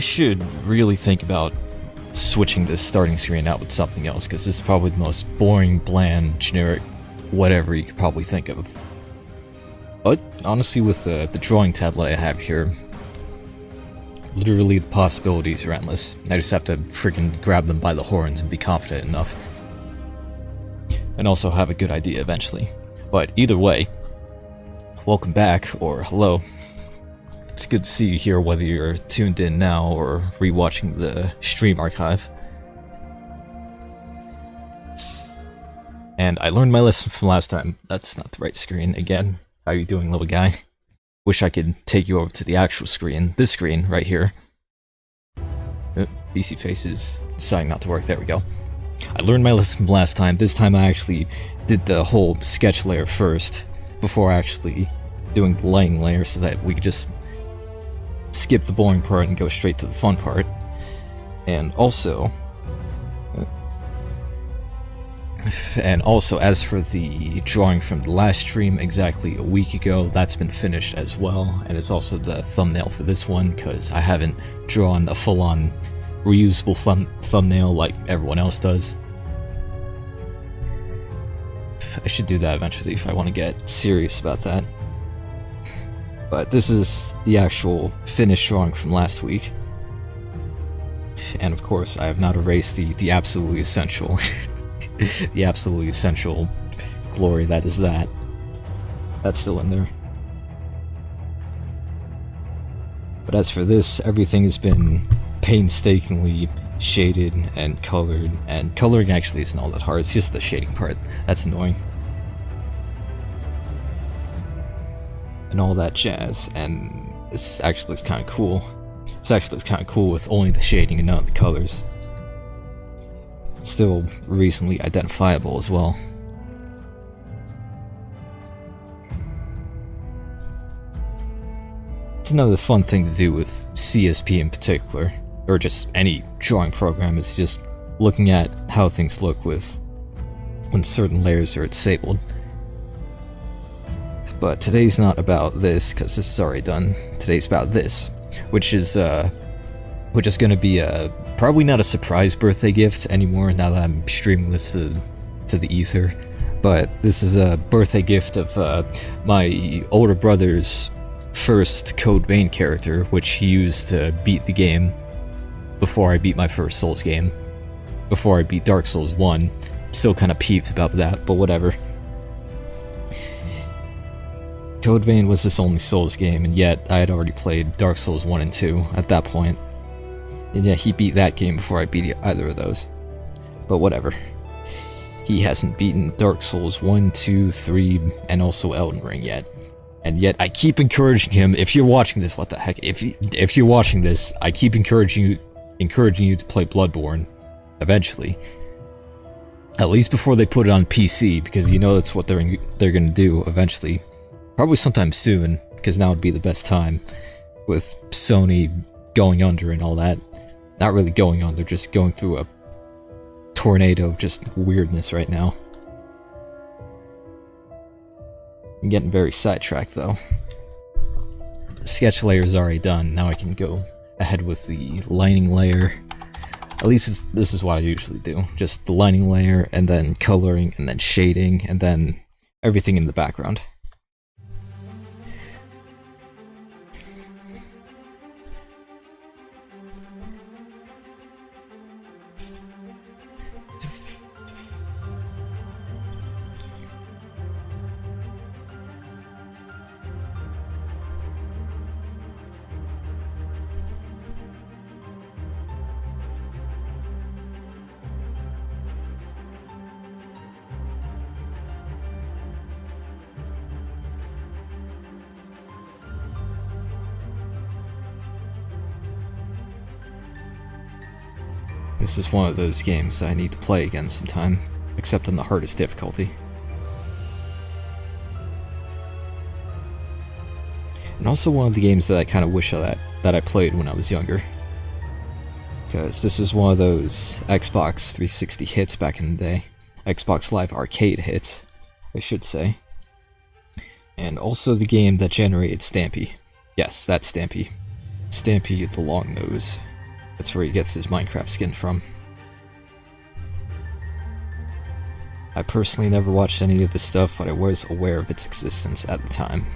should really think about switching this starting screen out with something else, because this is probably the most boring, bland, generic, whatever you could probably think of. But honestly, with the drawing tablet I have here, literally the possibilities are endless. I just have to freaking grab them by the horns and be confident enough. And also have a good idea eventually. But either way, welcome back, or hello. It's good to see you here, whether you're tuned in now or rewatching the stream archive. And I learned my lesson from last time. That's not the right screen again. How you doing, little guy? Wish I could take you over to the actual screen. This screen, right here. BC face is deciding not to work. There we go. I learned my lesson from last time. This time I actually did the whole sketch layer first, before actually doing the lighting layer, so that we could just skip the boring part and go straight to the fun part. And also, as for the drawing from the last stream exactly a week ago, that's been finished as well, and it's also the thumbnail for this one, because I haven't drawn a full-on reusable thumbnail like everyone else does. I should do that eventually if I want to get serious about that. But this is the actual finished drawing from last week. And of course, I have not erased the absolutely essential the absolutely essential glory that is that. That's still in there. But as for this, everything has been painstakingly shaded and coloring actually isn't all that hard, it's just the shading part that's annoying. And all that jazz, and this actually looks kind of cool. This actually looks kind of cool with only the shading and not the colors. It's still reasonably identifiable as well. It's another fun thing to do with CSP in particular, or just any drawing program, is just looking at how things look when certain layers are disabled. But today's not about this, because this is already done. Today's about this, which is gonna be probably not a surprise birthday gift anymore now that I'm streaming this to the ether. But this is a birthday gift of my older brother's first Code Vein character, which he used to beat the game before I beat my first Souls game. Before I beat Dark Souls 1. Still kind of peeved about that, but whatever. Code Vein was his only Souls game, and yet I had already played Dark Souls 1 and 2 at that point. And yet he beat that game before I beat either of those. But whatever. He hasn't beaten Dark Souls 1, 2, 3, and also Elden Ring yet. And yet I keep encouraging him, if you're watching this, what the heck, if you're watching this, I keep encouraging you to play Bloodborne, eventually. At least before they put it on PC, because you know that's what they're gonna do eventually. Probably sometime soon, because now would be the best time, with Sony going under and all that. Not really going under, just going through a tornado of just weirdness right now. I'm getting very sidetracked though. The sketch layer is already done, now I can go ahead with the lining layer. At least this is what I usually do. Just the lining layer, and then coloring, and then shading, and then everything in the background. This is one of those games that I need to play again sometime, except on the hardest difficulty. And also one of the games that I kind of wish that I played when I was younger. Because this is one of those Xbox 360 hits back in the day. Xbox Live Arcade hits, I should say. And also the game that generated Stampy. Yes, that's Stampy. Stampy the Long Nose. That's where he gets his Minecraft skin from. I personally never watched any of this stuff, but I was aware of its existence at the time.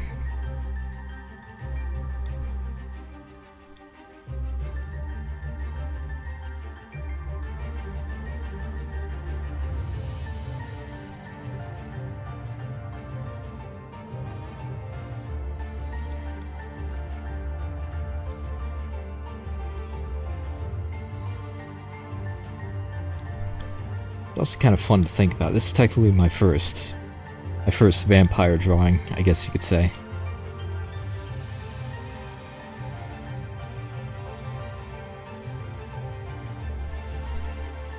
It's also kind of fun to think about. This is technically my first vampire drawing, I guess you could say.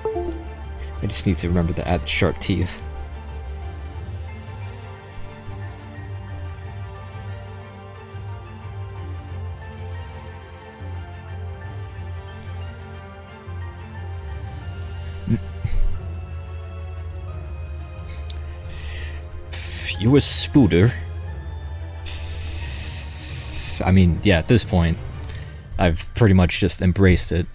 I just need to remember to add sharp teeth. You a spooter? I mean, yeah, at this point, I've pretty much just embraced it.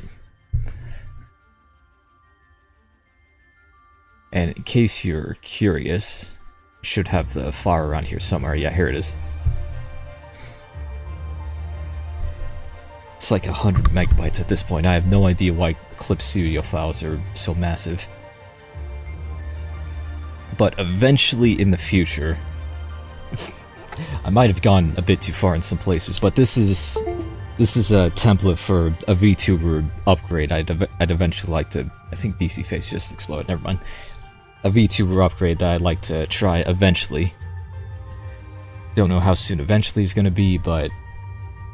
And in case you're curious, I should have the file around here somewhere. Yeah, here it is. It's like 100 megabytes at this point. I have no idea why Clip Studio files are so massive. But eventually in the future, I might have gone a bit too far in some places, but this is a template for a VTuber upgrade. I'd eventually like to. I think BC Face just exploded. Never mind. A VTuber upgrade that I'd like to try eventually. Don't know how soon eventually is going to be, but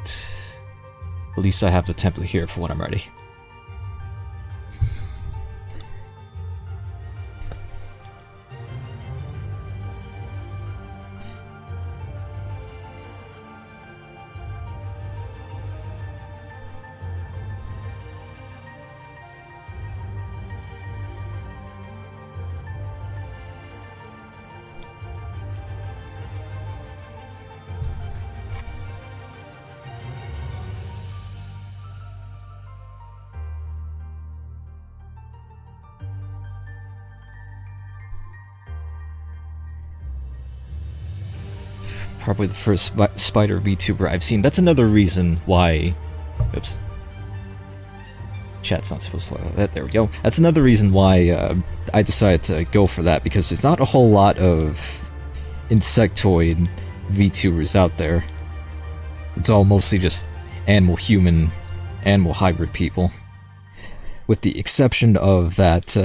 at least I have the template here for when I'm ready. Probably the first spider VTuber I've seen. That's another reason why... Oops. Chat's not supposed to let that. There we go. That's another reason why I decided to go for that, because there's not a whole lot of insectoid VTubers out there. It's all mostly just animal-human, animal-hybrid people. With the exception of that...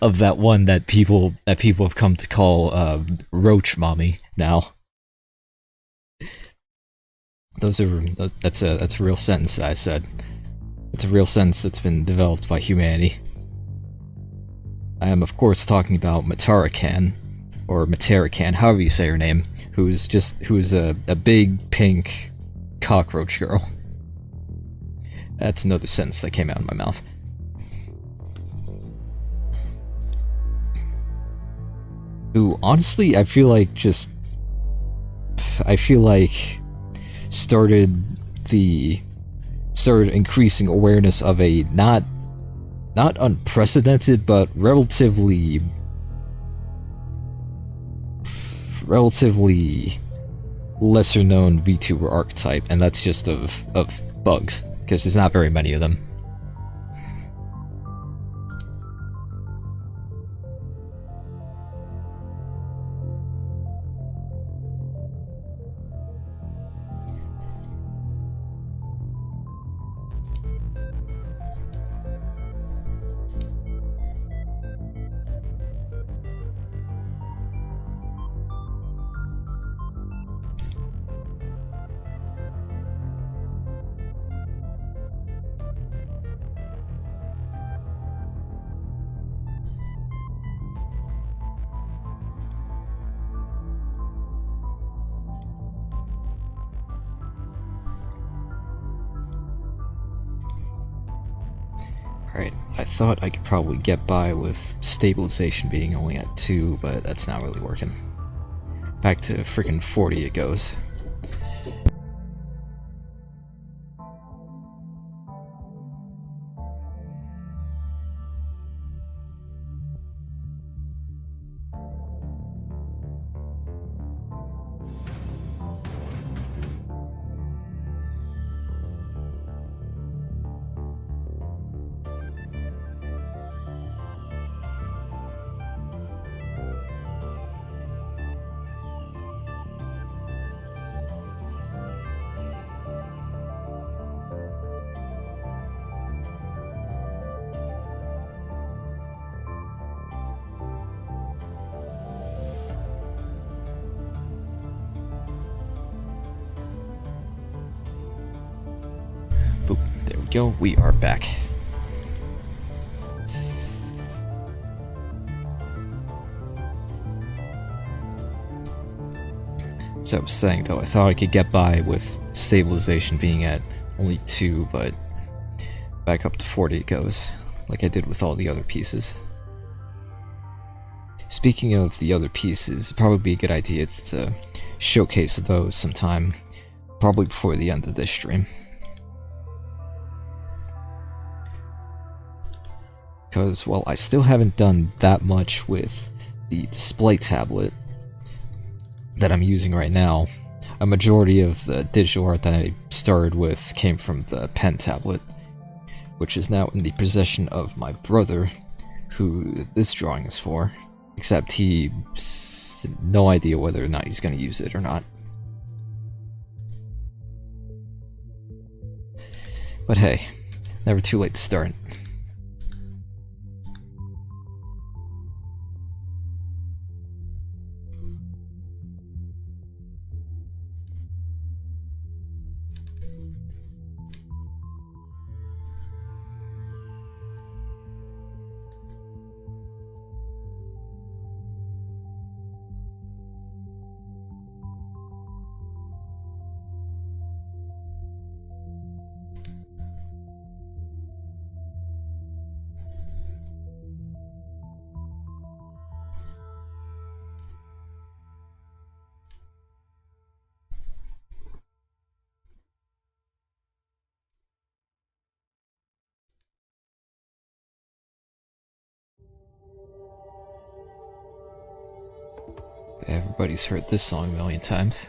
of that one that people have come to call Roach Mommy now. That's a real sentence that I said. It's a real sentence that's been developed by humanity. I am of course talking about Matarakan, or Matarakan, however you say her name, who's a big pink cockroach girl. That's another sentence that came out of my mouth. Who honestly I feel like started increasing awareness of a not unprecedented but relatively lesser known VTuber archetype, and that's just of bugs, because there's not very many of them. Alright, I thought I could probably get by with stabilization being only at 2, but that's not really working. Back to freaking 40 it goes. go, we are back. As I was saying though, I thought I could get by with stabilization being at only 2, but back up to 40 it goes, like I did with all the other pieces. Speaking of the other pieces, it'd probably be a good idea to showcase those sometime, probably before the end of this stream. Because, well, I still haven't done that much with the display tablet that I'm using right now. A majority of the digital art that I started with came from the pen tablet, which is now in the possession of my brother, who this drawing is for, except he's no idea whether or not he's going to use it or not. But hey, never too late to start. Everybody's heard this song a million times.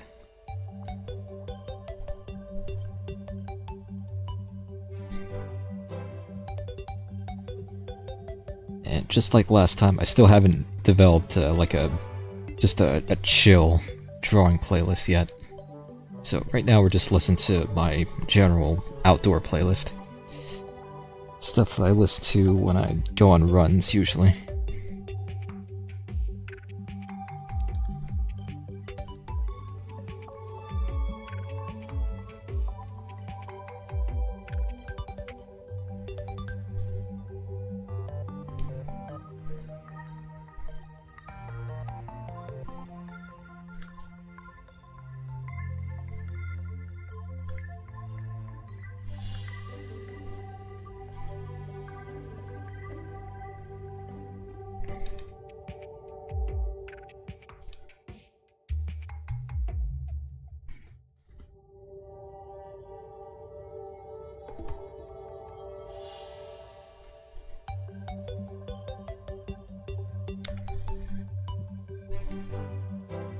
And just like last time, I still haven't developed just a chill drawing playlist yet. So right now we're just listening to my general outdoor playlist. Stuff that I listen to when I go on runs, usually.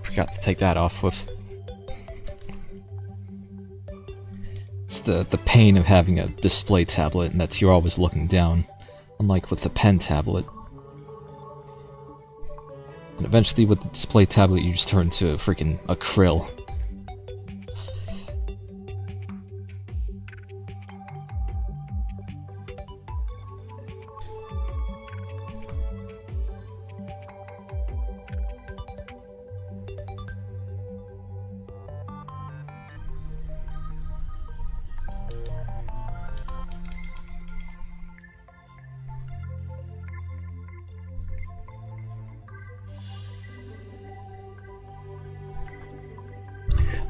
Forgot to take that off, whoops. It's the pain of having a display tablet and that you're always looking down, unlike with the pen tablet. And eventually with the display tablet you just turn into a freaking krill.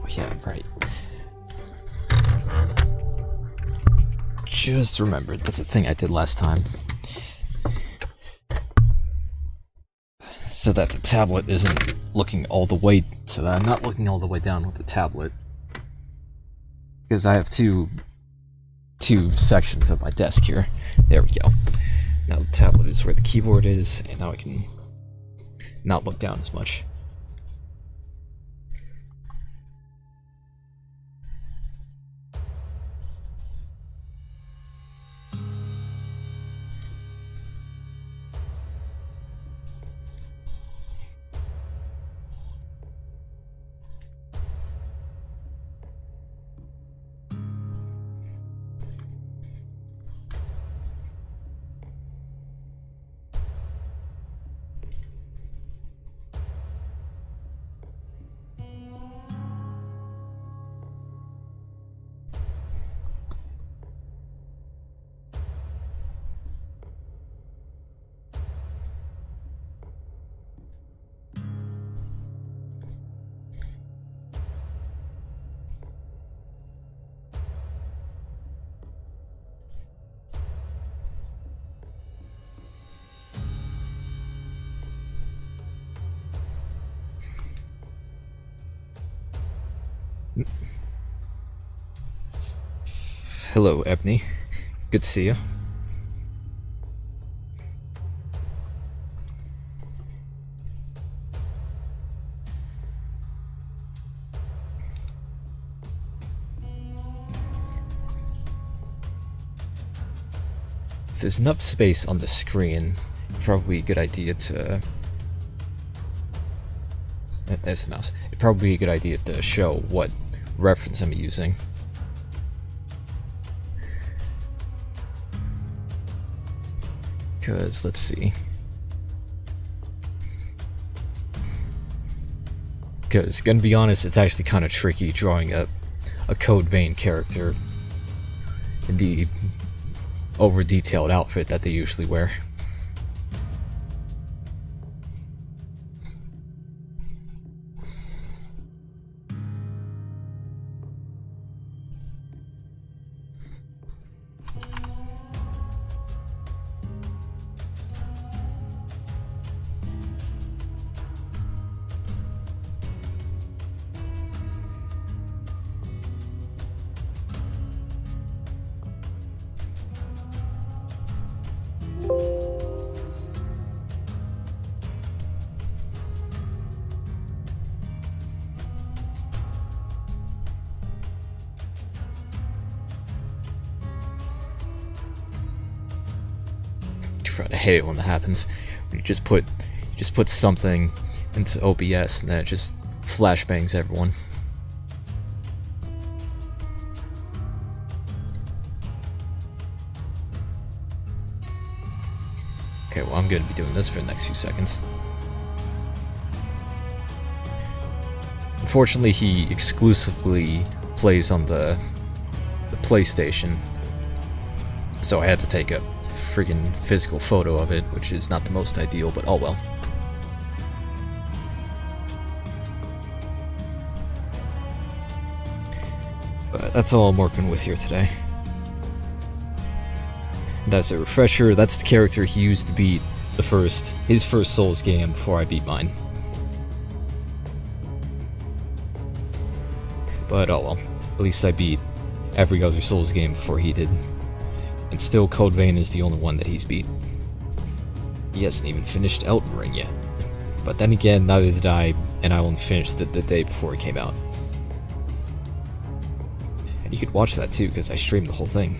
Yeah, right. Just remembered, that's a thing I did last time. So that the tablet isn't looking all the way, so that I'm not looking all the way down with the tablet. Because I have two sections of my desk here. There we go. Now the tablet is where the keyboard is, and now I can not look down as much. Hello, Ebony. Good to see you. If there's enough space on the screen, probably a good idea to... There's the mouse. It'd probably be a good idea to show what reference I'm using. Because, let's see. Because, gonna be honest, it's actually kind of tricky drawing a Code Vein character in the over-detailed outfit that they usually wear. I hate it when that happens. You just put something into OBS and then it just flashbangs everyone. Okay, well I'm gonna be doing this for the next few seconds. Unfortunately, he exclusively plays on the PlayStation, so I had to take a freaking physical photo of it, which is not the most ideal, but oh well. But that's all I'm working with here today. And as a refresher, that's the character he used to beat his first Souls game before I beat mine. But oh well, at least I beat every other Souls game before he did. And still, Code Vein is the only one that he's beat. He hasn't even finished Elden Ring yet. But then again, neither did I, and I only finished it the day before it came out. And you could watch that too, because I streamed the whole thing.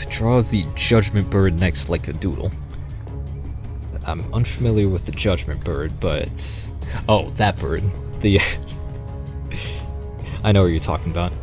Draw the Judgment Bird next like a doodle. I'm unfamiliar with the Judgment Bird, but... Oh, that bird. The... I know what you're talking about.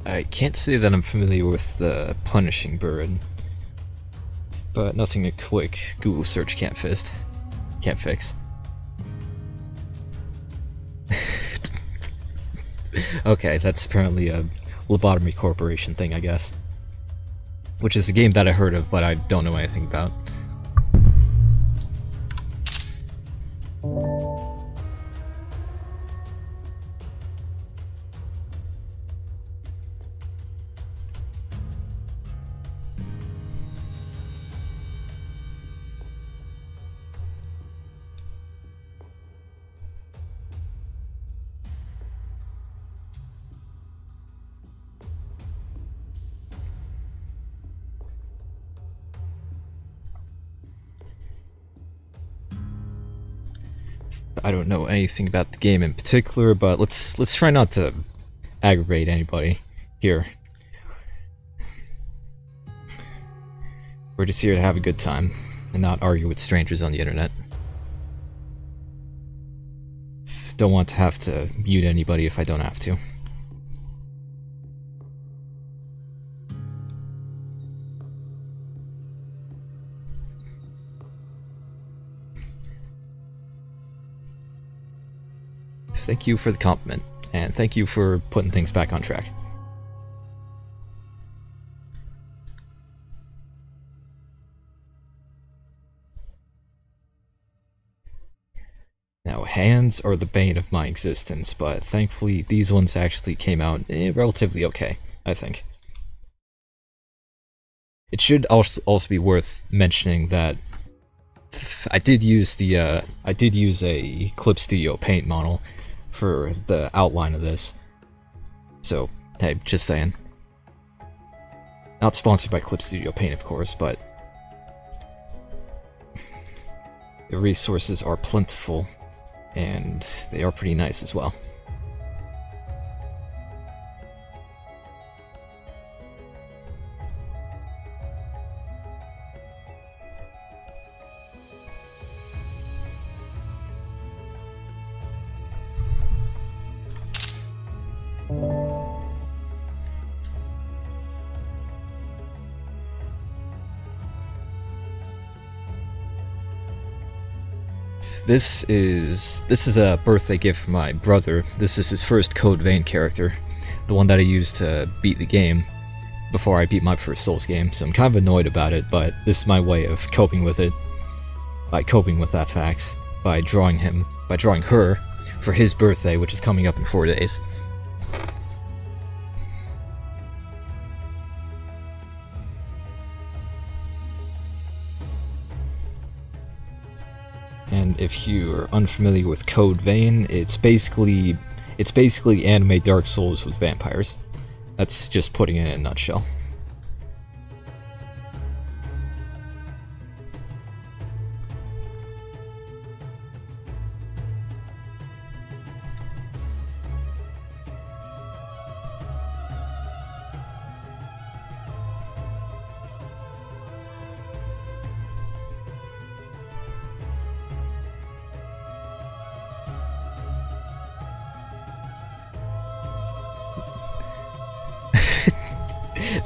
I can't say that I'm familiar with the Punishing Bird, but nothing a quick Google search can't fix. Okay, that's apparently a Lobotomy Corporation thing, I guess. Which is a game that I heard of, but I don't know anything about. I don't know anything about the game in particular, but let's try not to aggravate anybody here. We're just here to have a good time and not argue with strangers on the internet. Don't want to have to mute anybody if I don't have to. Thank you for the compliment, and thank you for putting things back on track. Now, hands are the bane of my existence, but thankfully these ones actually came out relatively okay, I think. It should also be worth mentioning that I did use a Clip Studio Paint model for the outline of this. So, hey, just saying. Not sponsored by Clip Studio Paint, of course, but the resources are plentiful, and they are pretty nice as well. This is a birthday gift from my brother. This is his first Code Vein character, the one that I used to beat the game before I beat my first Souls game, so I'm kind of annoyed about it, but this is my way of coping with it. By coping with that fact, by drawing her for his birthday, which is coming up in 4 days. And if you're unfamiliar with Code Vein, it's basically anime Dark Souls with vampires. That's just putting it in a nutshell.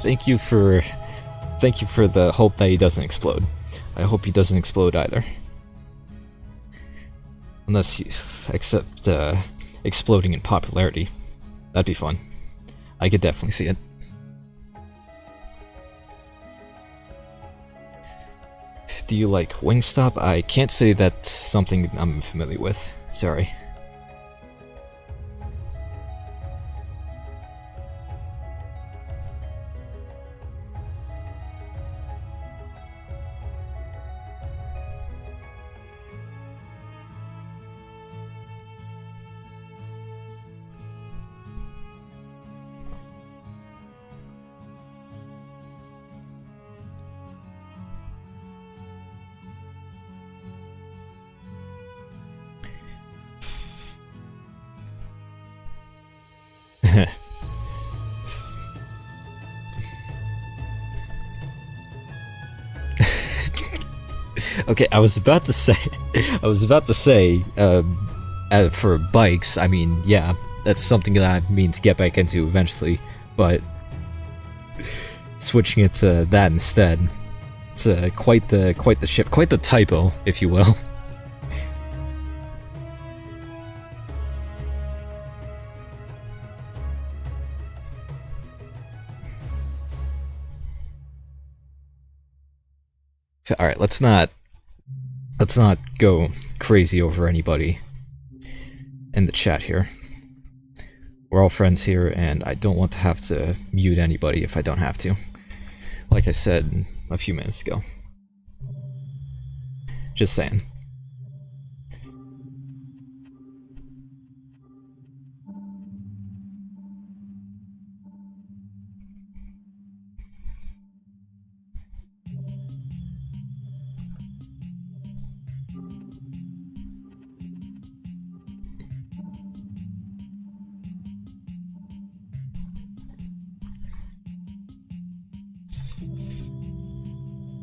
Thank you for the hope that he doesn't explode. I hope he doesn't explode either. Unless you accept exploding in popularity. That'd be fun. I could definitely see it. Do you like Wingstop? I can't say that's something I'm familiar with. Sorry. Okay, I was about to say, for bikes, I mean, yeah, that's something that I mean to get back into eventually, but switching it to that instead, it's quite the shift, quite the typo, if you will. Alright, let's not go crazy over anybody in the chat here. We're all friends here, and I don't want to have to mute anybody if I don't have to. Like I said a few minutes ago. Just saying.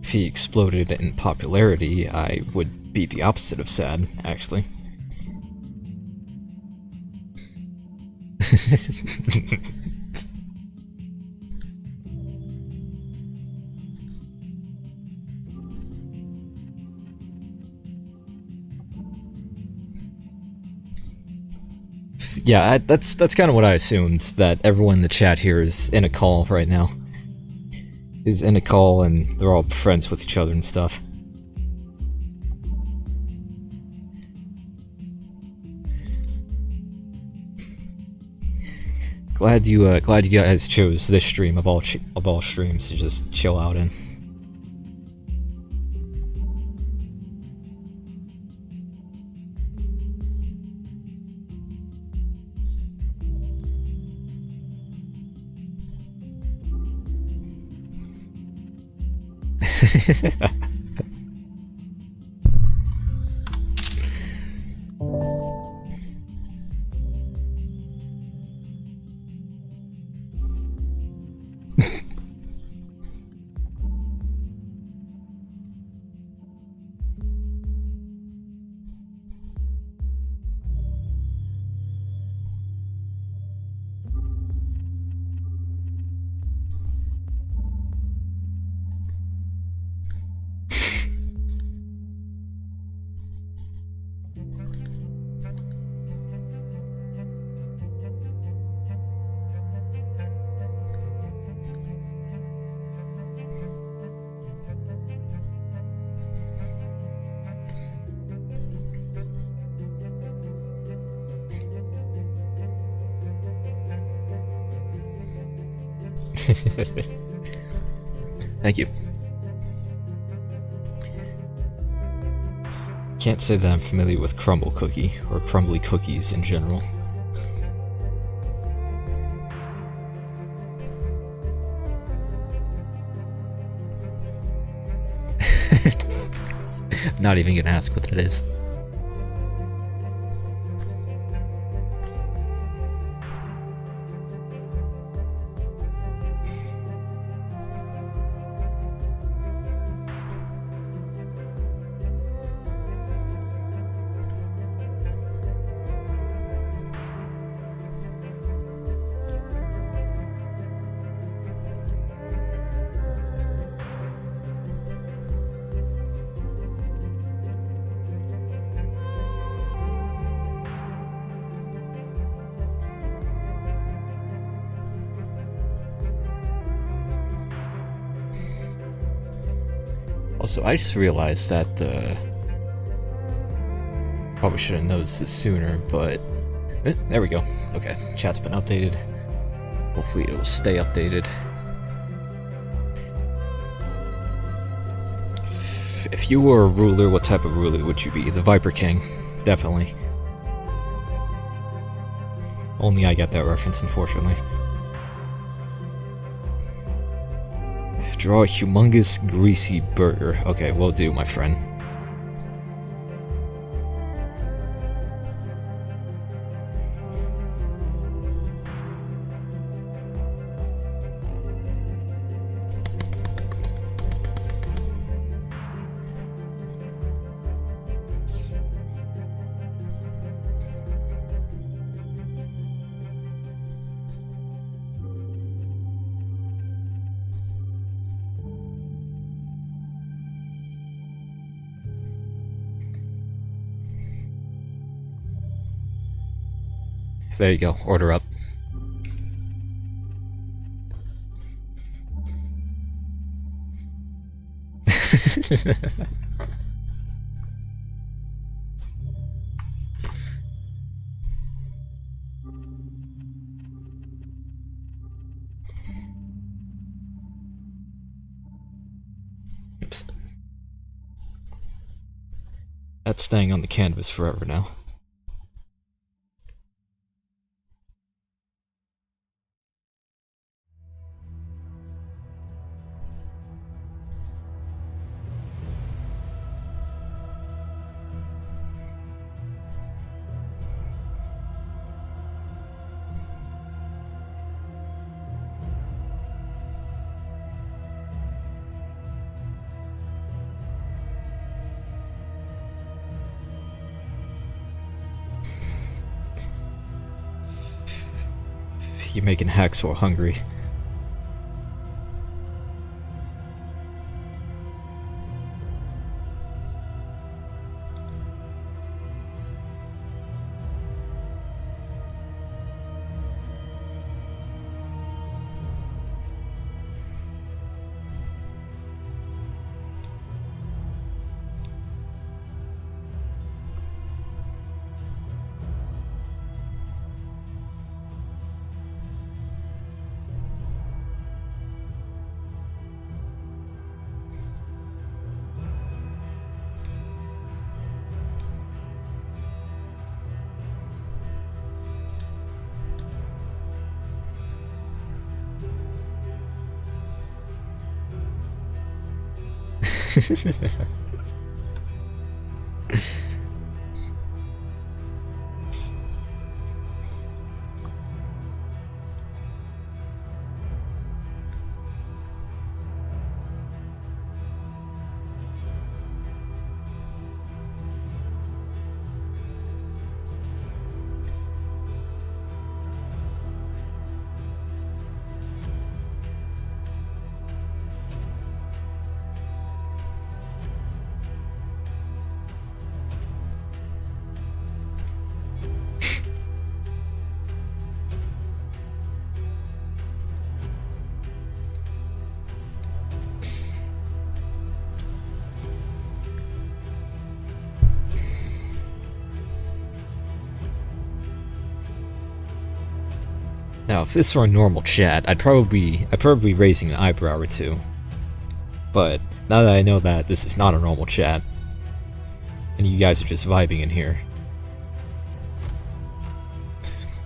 If he exploded in popularity, I would be the opposite of sad, actually. Yeah, that's kind of what I assumed, that everyone in the chat here is in a call right now. Is in a call and they're all friends with each other and stuff. Glad you guys chose this stream of all streams to just chill out in. Thank you. Can't say that I'm familiar with crumble cookie or crumbly cookies in general. Not even gonna ask what that is. Also, I just realized that, probably should have noticed this sooner, but... there we go. Okay, chat's been updated. Hopefully it will stay updated. If you were a ruler, what type of ruler would you be? The Viper King, definitely. Only I get that reference, unfortunately. Draw a humongous, greasy burger. Okay, will do, my friend. There you go, order up. Oops. That's staying on the canvas forever now. You're making Hacksaw hungry. Now, if this were a normal chat, I'd probably be raising an eyebrow or two. But now that I know that this is not a normal chat, and you guys are just vibing in here,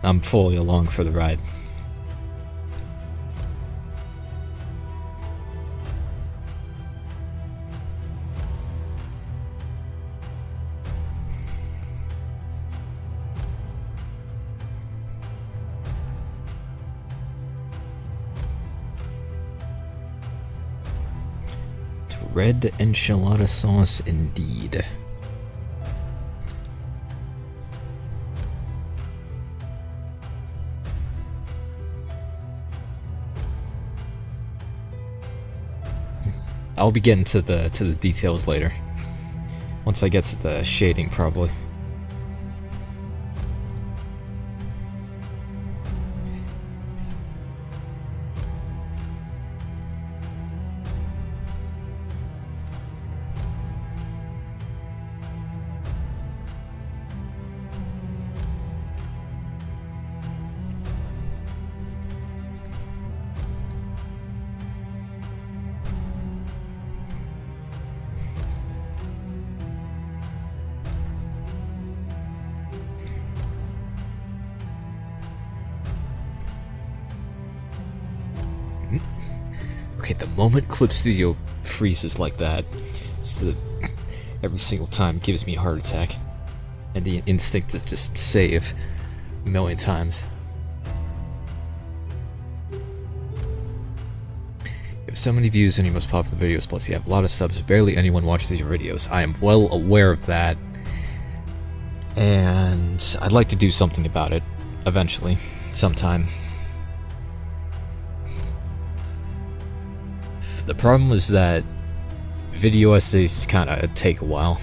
I'm fully along for the ride. Red enchilada sauce indeed. I'll be getting to the details later. Once I get to the shading, probably. Okay, the moment Clip Studio freezes like that, every single time gives me a heart attack. And the instinct to just save a million times. You have so many views on your most popular videos, plus you have a lot of subs, barely anyone watches your videos. I am well aware of that. And I'd like to do something about it, eventually, sometime. The problem is that video essays just kinda take a while.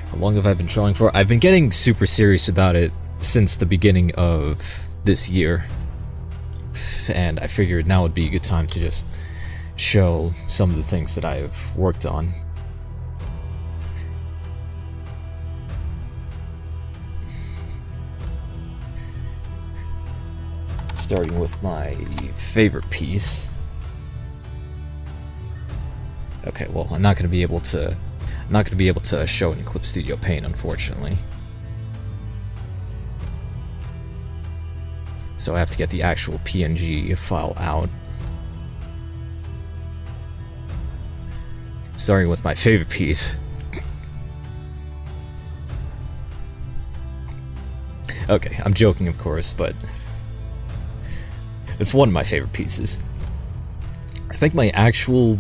How long have I been trying for? I've been getting super serious about it since the beginning of this year. And I figured now would be a good time to just show some of the things that I've worked on. Starting with my favorite piece. Okay, well, I'm not going to be able to show in Clip Studio Paint, unfortunately. So I have to get the actual PNG file out. Starting with my favorite piece. Okay, I'm joking, of course, but it's one of my favorite pieces. I think my actual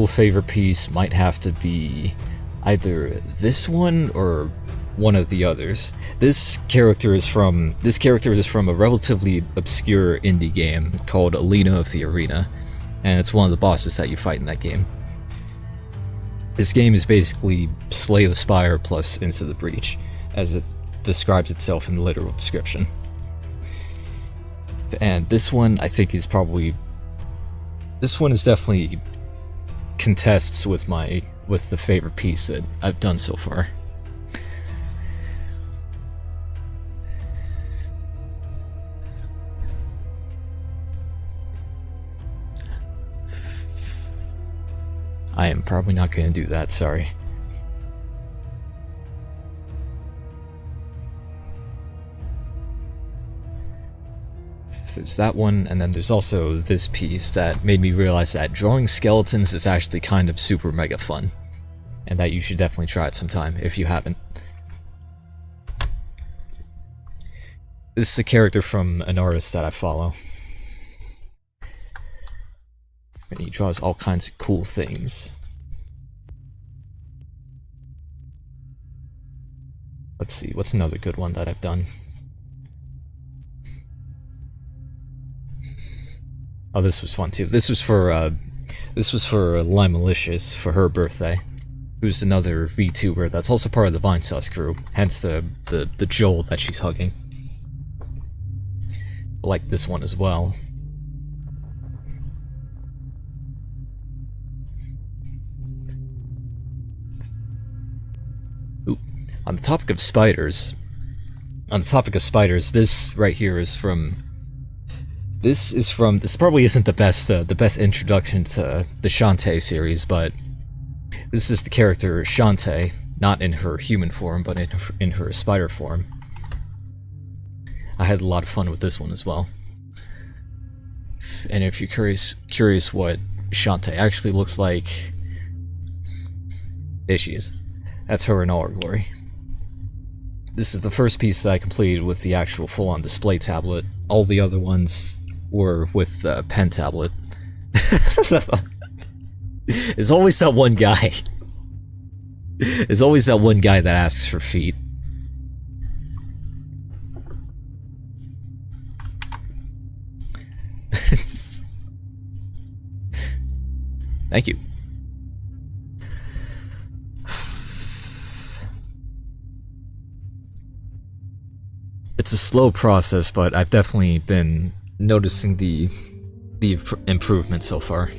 favorite piece might have to be either this one or one of the others. This character is from a relatively obscure indie game called Alina of the Arena, and it's one of the bosses that you fight in that game. This game is basically Slay the Spire plus Into the Breach, as it describes itself in the literal description. And this one, I think, is probably... This one is definitely contests with the favorite piece that I've done so far. I am probably not going to do that, sorry. There's that one, and then there's also this piece that made me realize that drawing skeletons is actually kind of super mega fun, and that you should definitely try it sometime if you haven't. This is a character from an artist that I follow. And he draws all kinds of cool things. Let's see, what's another good one that I've done? Oh, this was fun too. This was for Lime Malicious for her birthday, who's another VTuber that's also part of the Vinesauce crew, hence the Joel that she's hugging. I like this one as well. Ooh. On the topic of spiders, this right here is from... This probably isn't the best introduction to the Shantae series, but this is the character Shantae, not in her human form, but in her spider form. I had a lot of fun with this one as well. And if you're curious what Shantae actually looks like, there she is. That's her in all her glory. This is the first piece that I completed with the actual full-on display tablet. All the other ones were with the pen tablet. There's always that one guy. There's always that one guy that asks for feet. Thank you. It's a slow process, but I've definitely been noticing the improvement so far,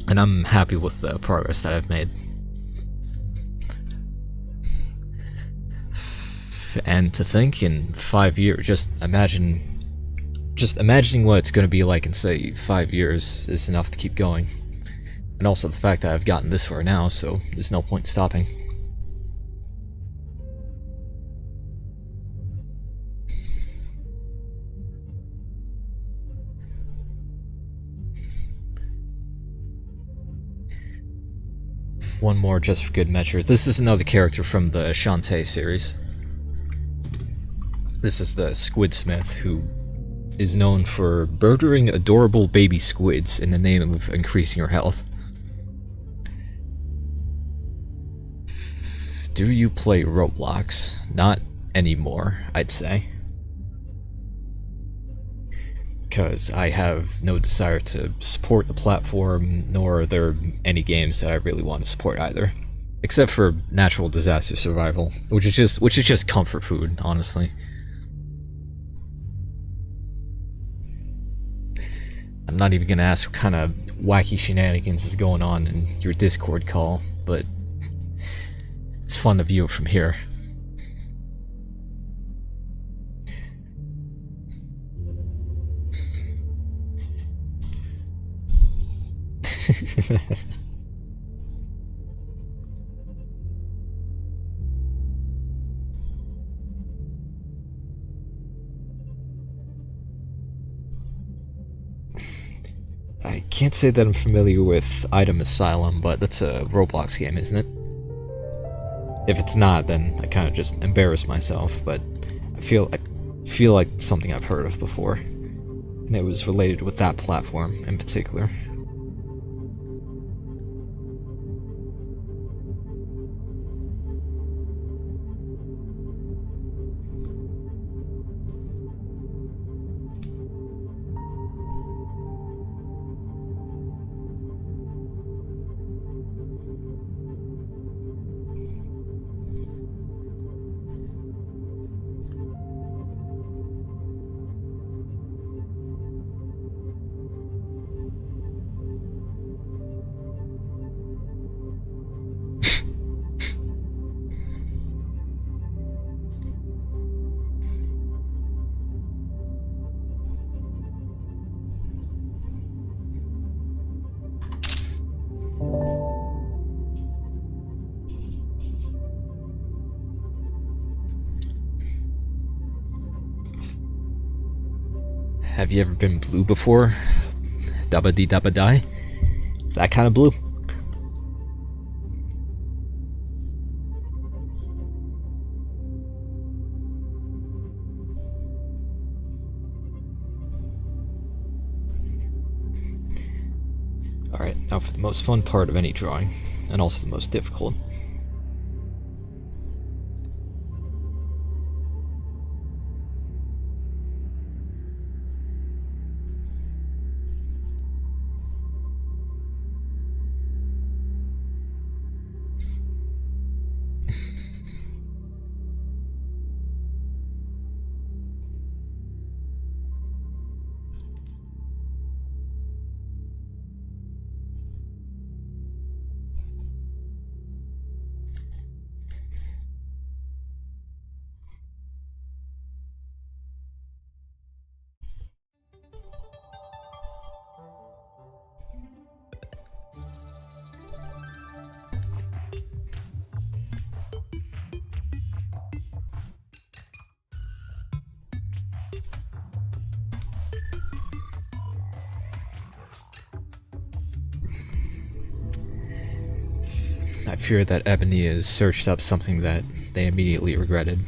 and I'm happy with the progress that I've made. And to think in 5 years, just imagining what it's going to be like in, say, 5 years is enough to keep going. And also the fact that I've gotten this far now, so there's no point stopping. One more just for good measure. This is another character from the Shantae series. This is the Squidsmith, who is known for murdering adorable baby squids in the name of increasing your health. Do you play Roblox? Not anymore, I'd say. Because I have no desire to support the platform, nor are there any games that I really want to support either. Except for natural disaster survival, which is just comfort food, honestly. I'm not even gonna ask what kind of wacky shenanigans is going on in your Discord call, but it's fun to view it from here. I can't say that I'm familiar with Item Asylum, but that's a Roblox game, isn't it? If it's not, then I kind of just embarrass myself, but I feel like it's something I've heard of before, and it was related with that platform in particular. Have you ever been blue before? Dabba dee dabba die? That kind of blue. Alright, now for the most fun part of any drawing, and also the most difficult. I fear that Ebony has searched up something that they immediately regretted.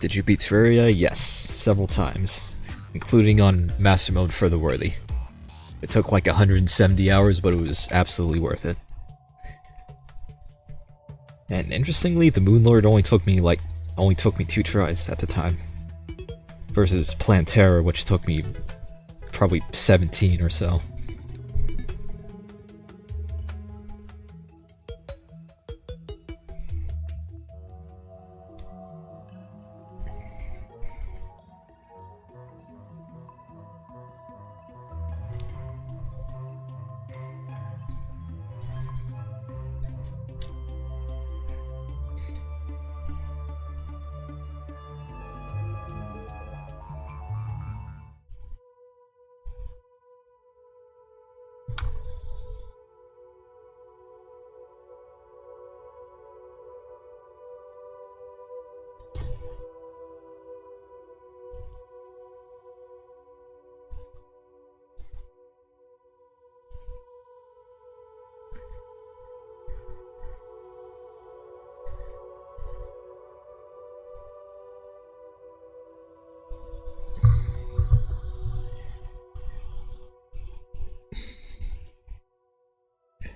Did you beat Terraria? Yes, several times, including on Master Mode for the Worthy. It took like 170 hours, but it was absolutely worth it. And interestingly, the Moonlord only took me 2 tries at the time, versus Plantera, which took me probably 17 or so.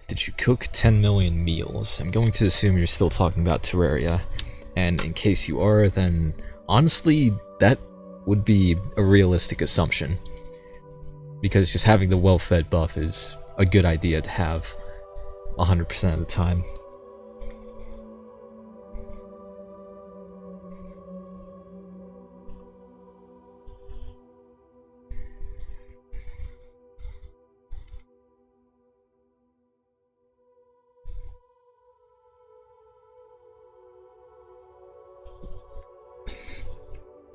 Did you cook 10 million meals? I'm going to assume you're still talking about Terraria, and in case you are, then honestly, that would be a realistic assumption. Because just having the well-fed buff is a good idea to have 100% of the time.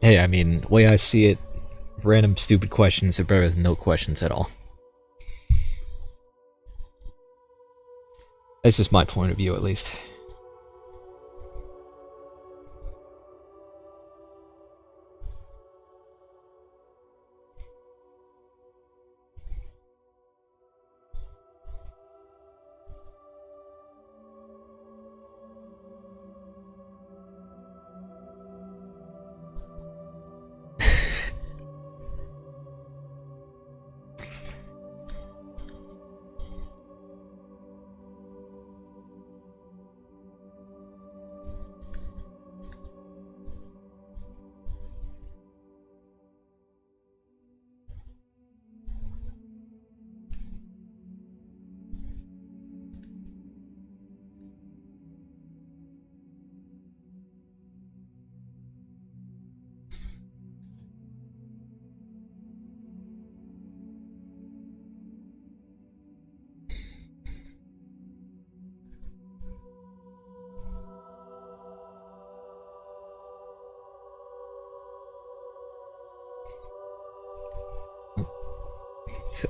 Hey, I mean, the way I see it, random stupid questions are better than no questions at all. That's just my point of view, at least.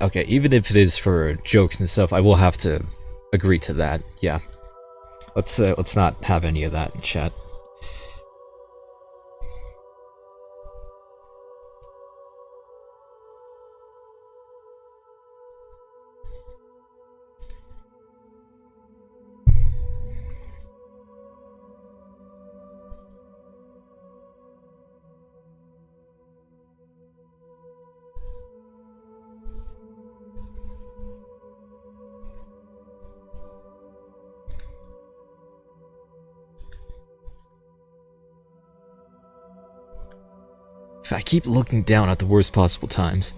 Okay, even if it is for jokes and stuff, I will have to agree to that. Yeah. Let's not have any of that in chat. I keep looking down at the worst possible times.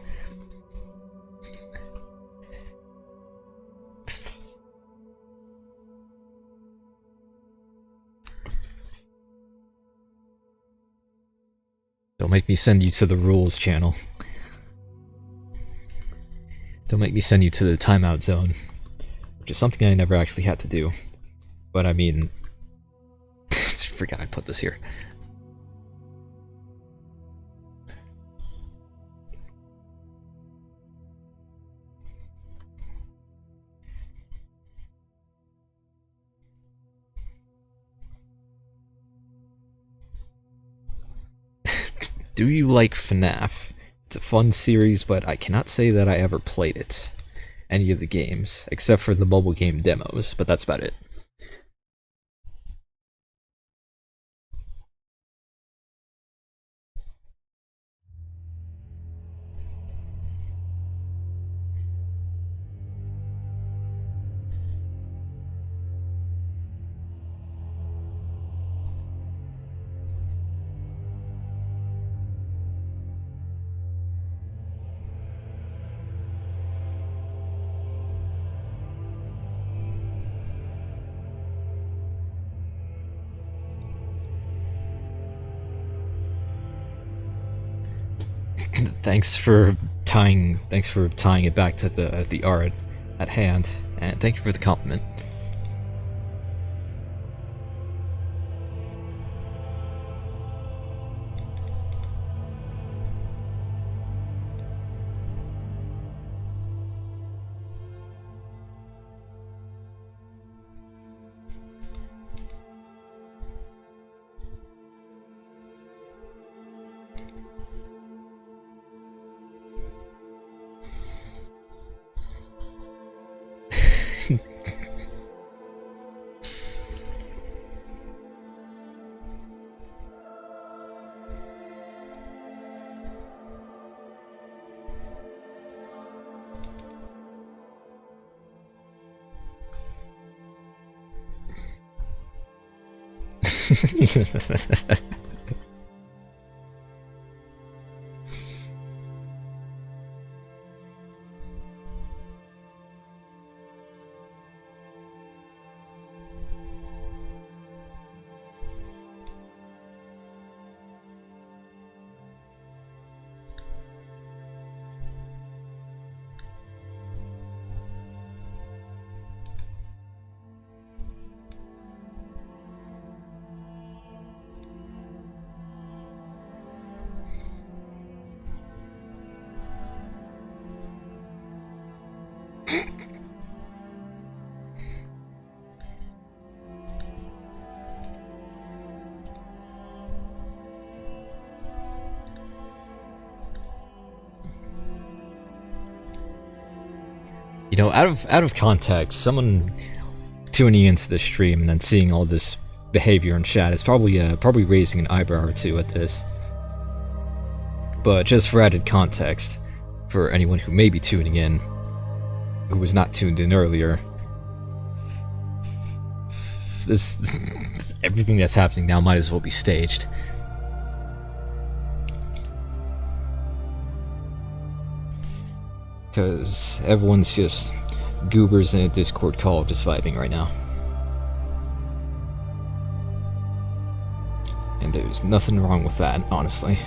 Don't make me send you to the rules channel. Don't make me send you to the timeout zone. Which is something I never actually had to do. But I mean... forgot I put this here. Do you like FNAF? It's a fun series, but I cannot say that I ever played it. Any of the games, except for the mobile game demos, but that's about it. Thanks for tying it back to the art at hand, and thank you for the compliment. You know, out of context, someone tuning into the stream and then seeing all this behavior in chat is probably raising an eyebrow or two at this. But just for added context, for anyone who may be tuning in, who was not tuned in earlier, this everything that's happening now might as well be staged. Because everyone's just goobers in a Discord call just vibing right now. And there's nothing wrong with that, honestly.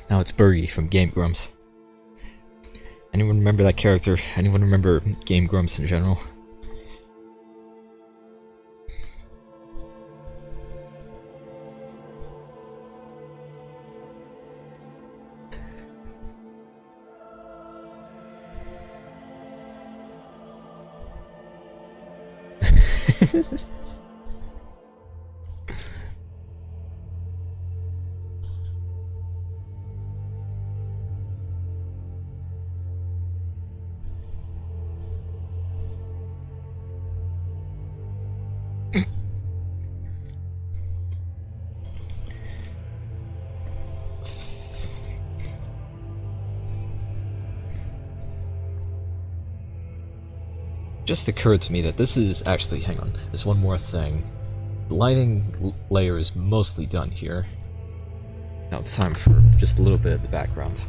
Now it's Birdie from Game Grumps. Anyone remember that character? Anyone remember Game Grumps in general? Just occurred to me that this is actually, hang on, there's one more thing. The lighting layer is mostly done here. Now it's time for just a little bit of the background.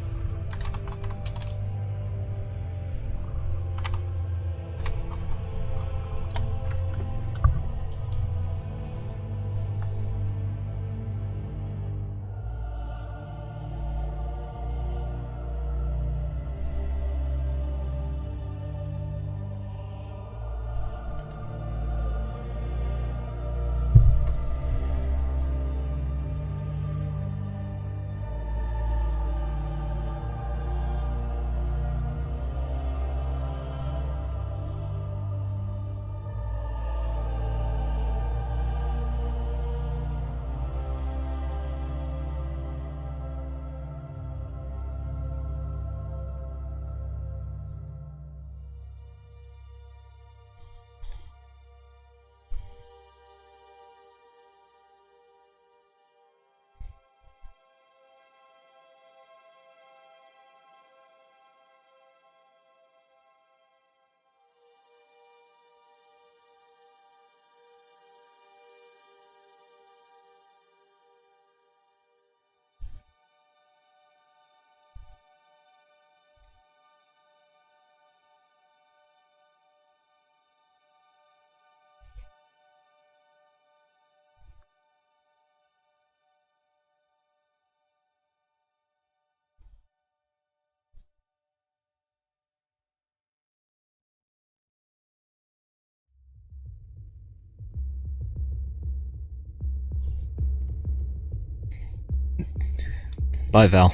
Bye, Val.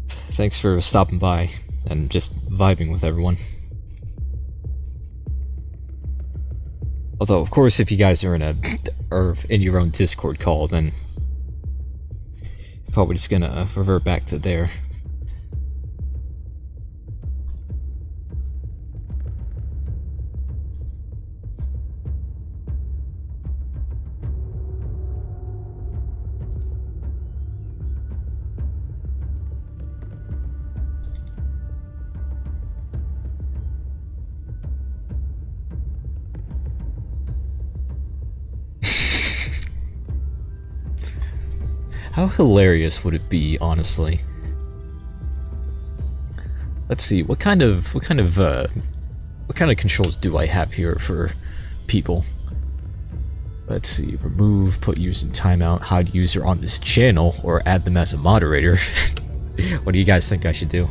Thanks for stopping by and just vibing with everyone. Although, of course, if you guys are in your own Discord call, then probably just gonna revert back to there. How hilarious would it be, honestly? Let's see, what kind of controls do I have here for people? Let's see, remove, put user in timeout, hide user on this channel, or add them as a moderator. What do you guys think I should do?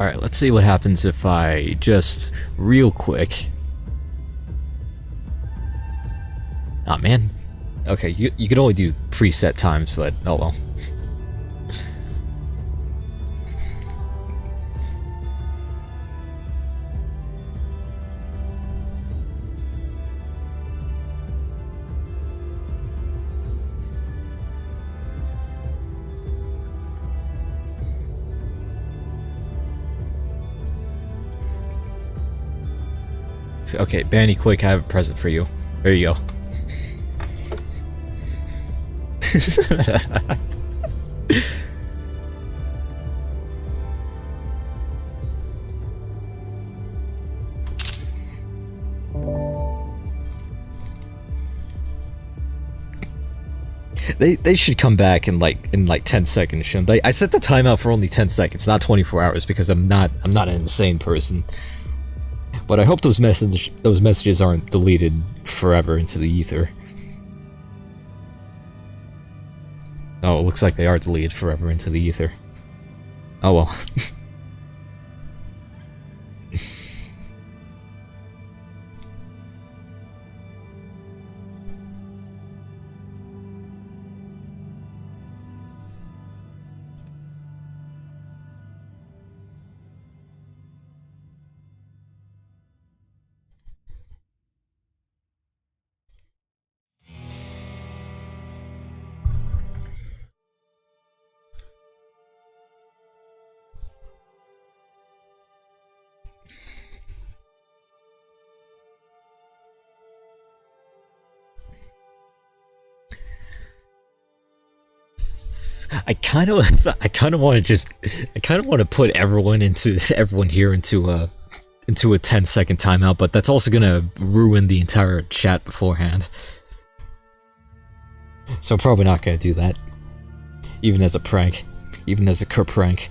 Alright, let's see what happens if I just, real quick... Aw, man. Okay, you can only do preset times, but oh well. Okay, Banny, quick, I have a present for you. There you go. They should come back in like 10 seconds, shouldn't they? I set the timeout for only 10 seconds, not 24 hours, because I'm not an insane person. But I hope those messages aren't deleted forever into the ether. Oh, it looks like they are deleted forever into the ether. Oh well. I kind of want to put everyone here into a 10-second timeout, but that's also gonna ruin the entire chat beforehand. So I'm probably not gonna do that, even as a prank, even as a prank.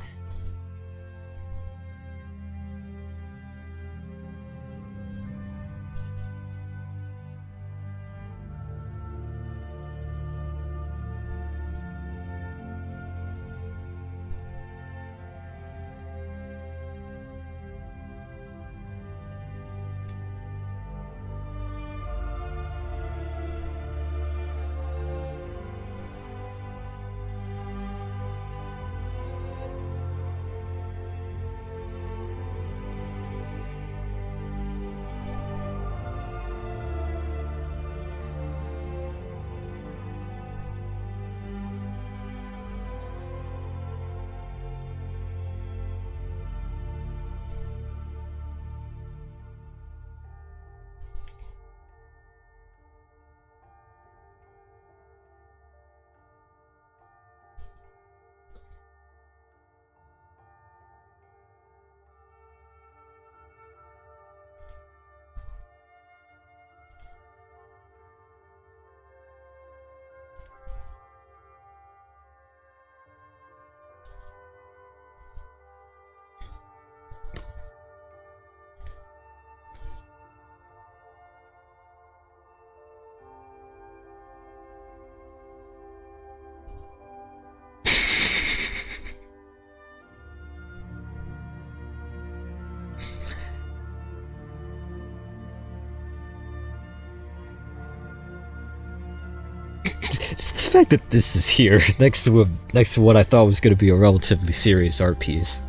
Just the fact that this is here next to what I thought was going to be a relatively serious art piece.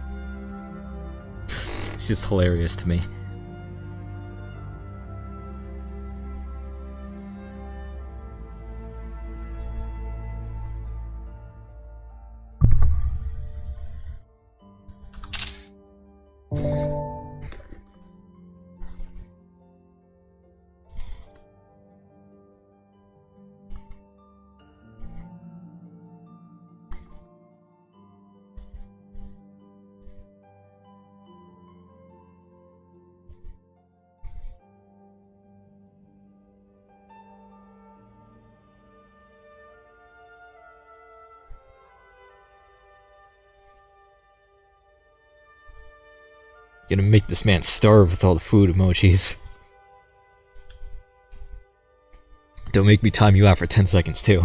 It's just hilarious to me. Gonna make this man starve with all the food emojis. Don't make me time you out for 10 seconds too.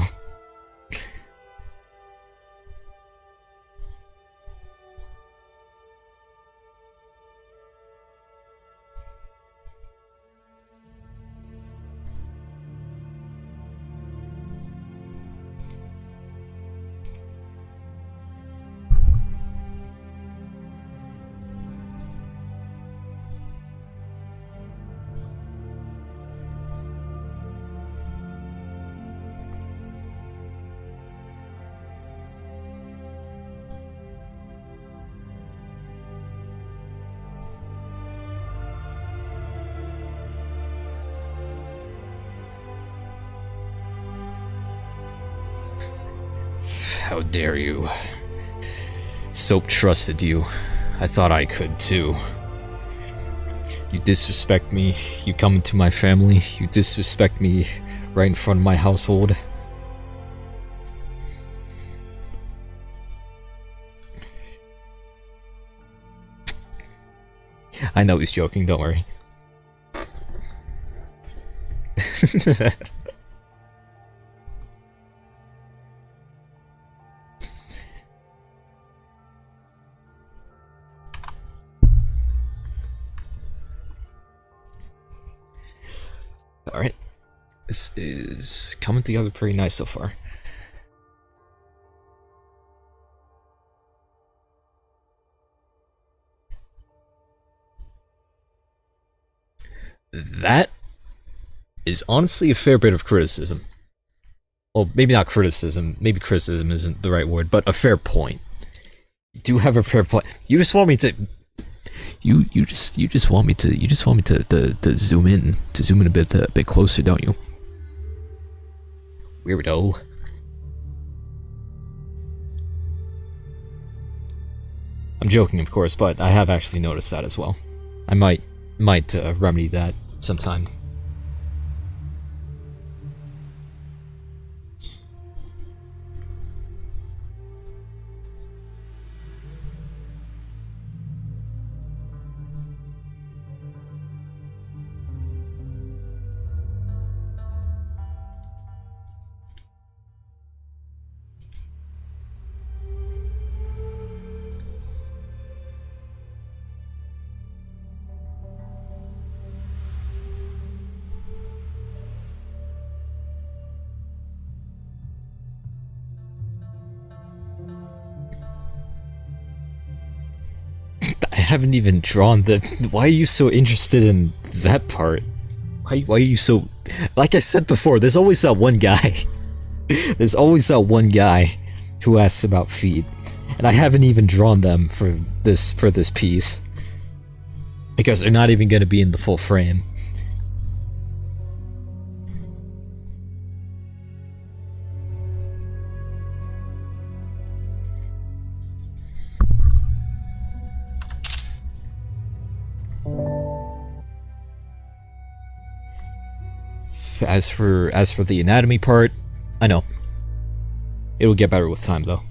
How dare you? Soap trusted you. I thought I could too. You disrespect me, you come into my family, you disrespect me right in front of my household. I know he's joking, don't worry. Alright. This is coming together pretty nice so far. That is honestly a fair bit of criticism. Well, maybe not criticism. Maybe criticism isn't the right word, but a fair point. You do have a fair point. You just want me to. You just want me to zoom in a bit closer, don't you? Weirdo. I'm joking, of course, but I have actually noticed that as well. I might remedy that sometime. I haven't even drawn the... Why are you so interested in that part? Why are you so... Like I said before, there's always that one guy. There's always that one guy who asks about feet. And I haven't even drawn them for this piece. Because they're not even going to be in the full frame. As for the anatomy part, I know. It'll get better with time, though.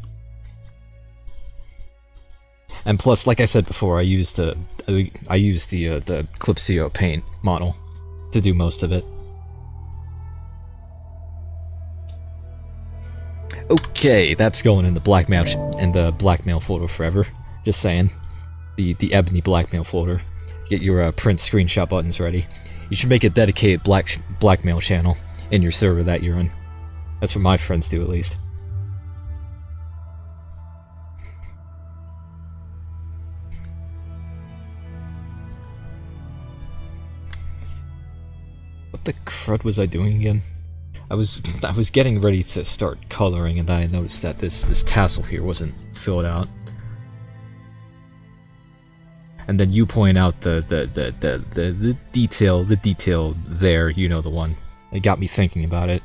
And plus, like I said before, I used the Clipsio paint model to do most of it. Okay, that's going in the blackmail folder forever. Just saying, the ebony blackmail folder. Get your print screenshot buttons ready. You should make a dedicated blackmail channel in your server that you're in. That's what my friends do, at least. What the crud was I doing again? I was getting ready to start coloring, and then I noticed that this tassel here wasn't filled out. And then you point out the detail there, you know, the one. It got me thinking about it.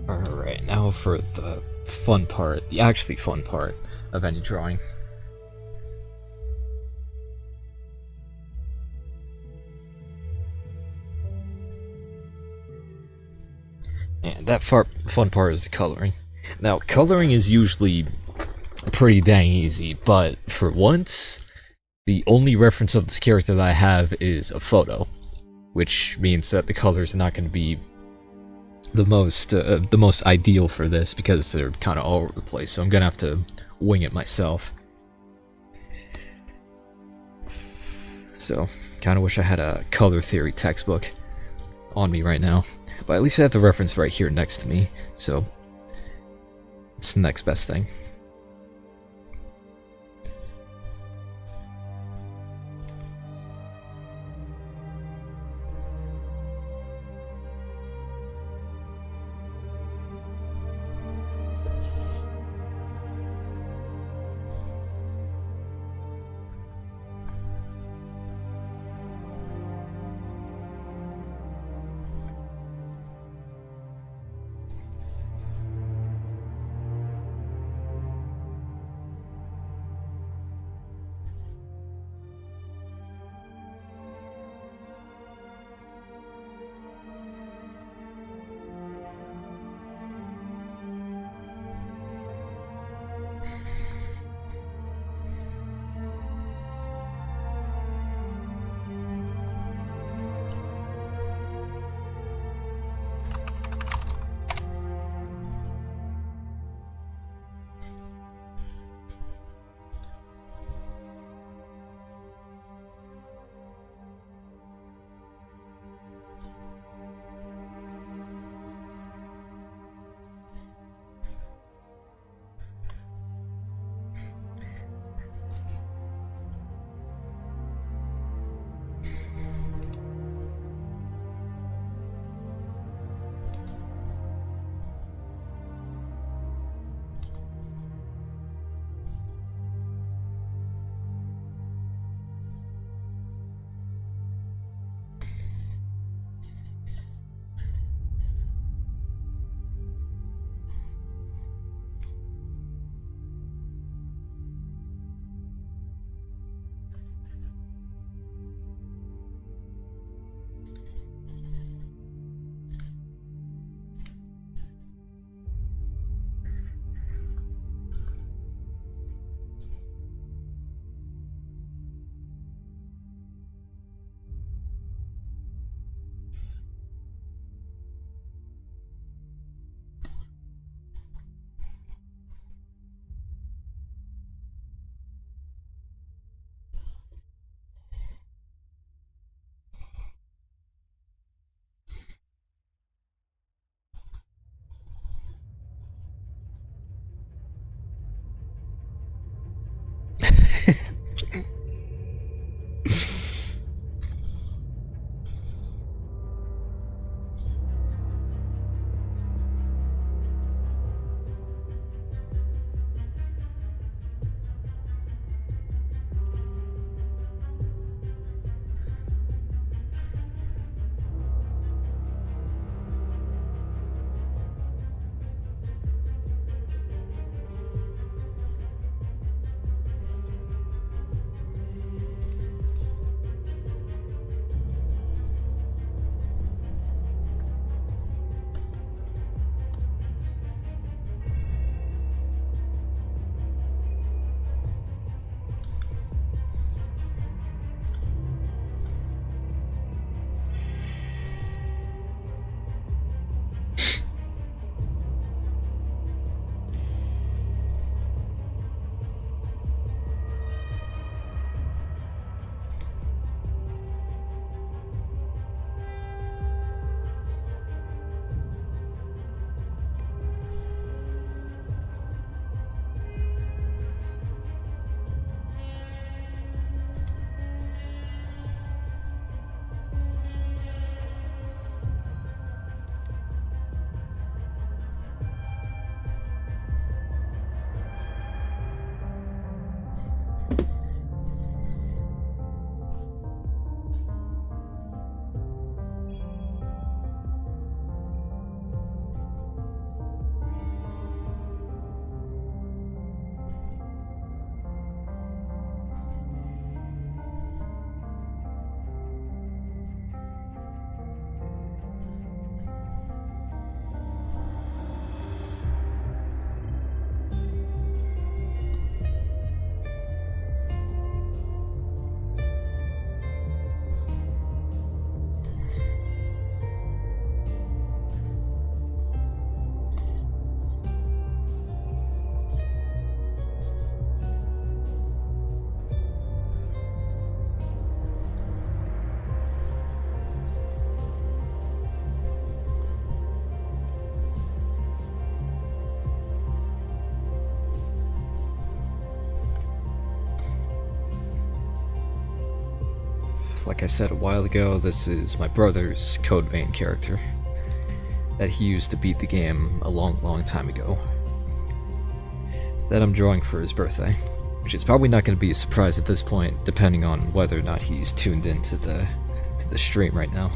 Alright, now for the fun part, the actually fun part of any drawing. that fun part is the coloring. Now, coloring is usually pretty dang easy, but for once, the only reference of this character that I have is a photo, which means that the colors are not going to be the most ideal for this because they're kind of all over the place. So I'm gonna have to wing it myself. So, kind of wish I had a color theory textbook on me right now, but at least I have the reference right here next to me. So it's the next best thing. like I said a while ago, this is my brother's Code Vein character that he used to beat the game a long time ago, that I'm drawing for his birthday, which is probably not going to be a surprise at this point, depending on whether or not he's tuned into the stream right now.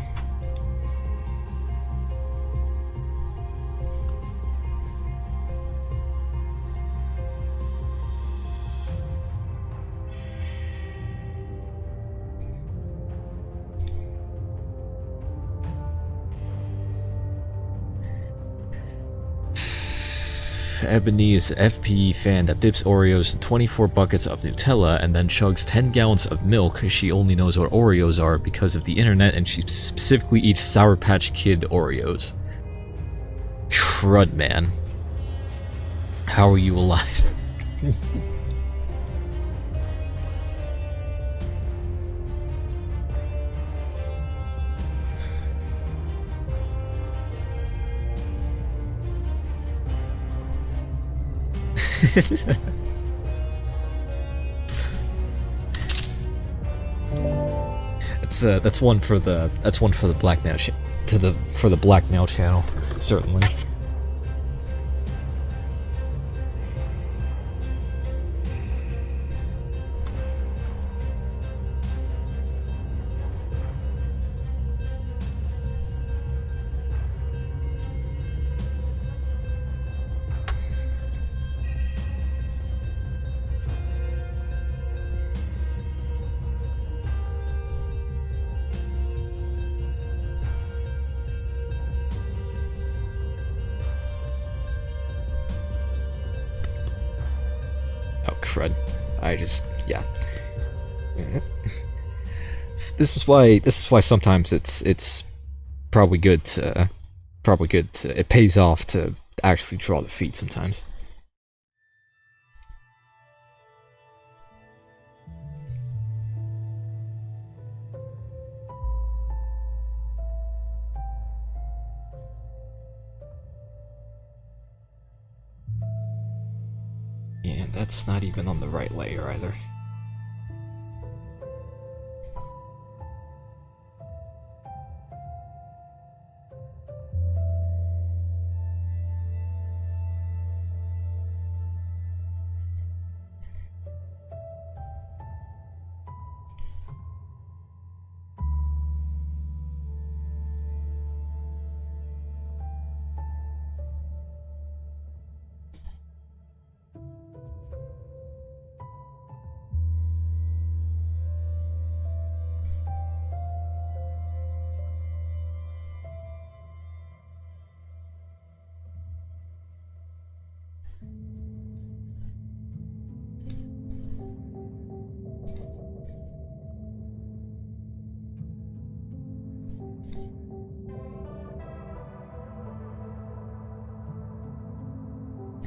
Ebony is an FPE fan that dips Oreos in 24 buckets of Nutella and then chugs 10 gallons of milk. She only knows what Oreos are because of the internet, and she specifically eats Sour Patch Kid Oreos. Crud, man. How are you alive? That's one for the blackmail for the blackmail channel, certainly. Oh crud! Yeah. This is why sometimes it's probably good to it pays off to actually draw the feet sometimes. Yeah, that's not even on the right layer either.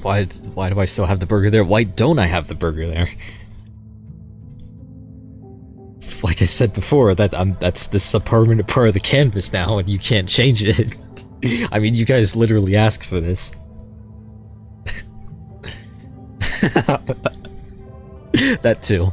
Why do I still have the burger there? Why don't I have the burger there? Like I said before, this is a permanent part of the canvas now, and you can't change it. I mean, you guys literally asked for this. That too.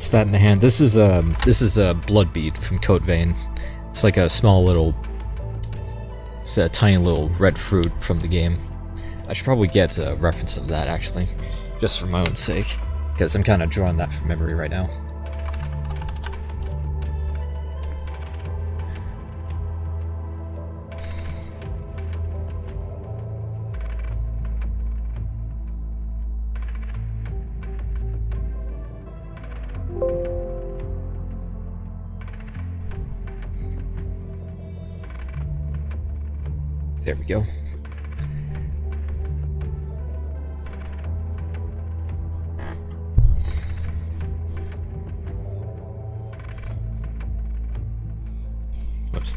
What's that in the hand? This is a blood bead from Coat Vein. It's like a small little, it's a tiny little red fruit from the game. I should probably get a reference of that actually, just for my own sake, because I'm kind of drawing that from memory right now. There we go. Whoops.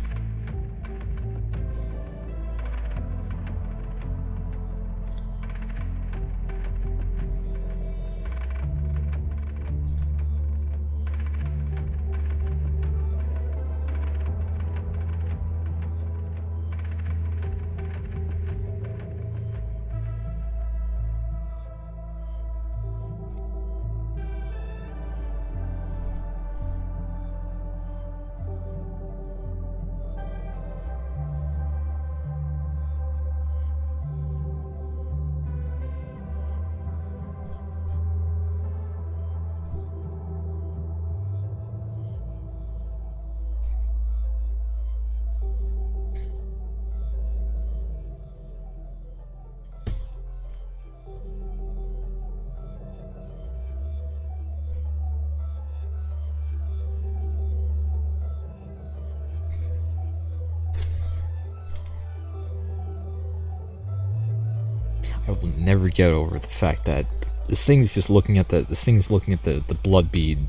I will never get over the fact that this thing's just looking at the blood bead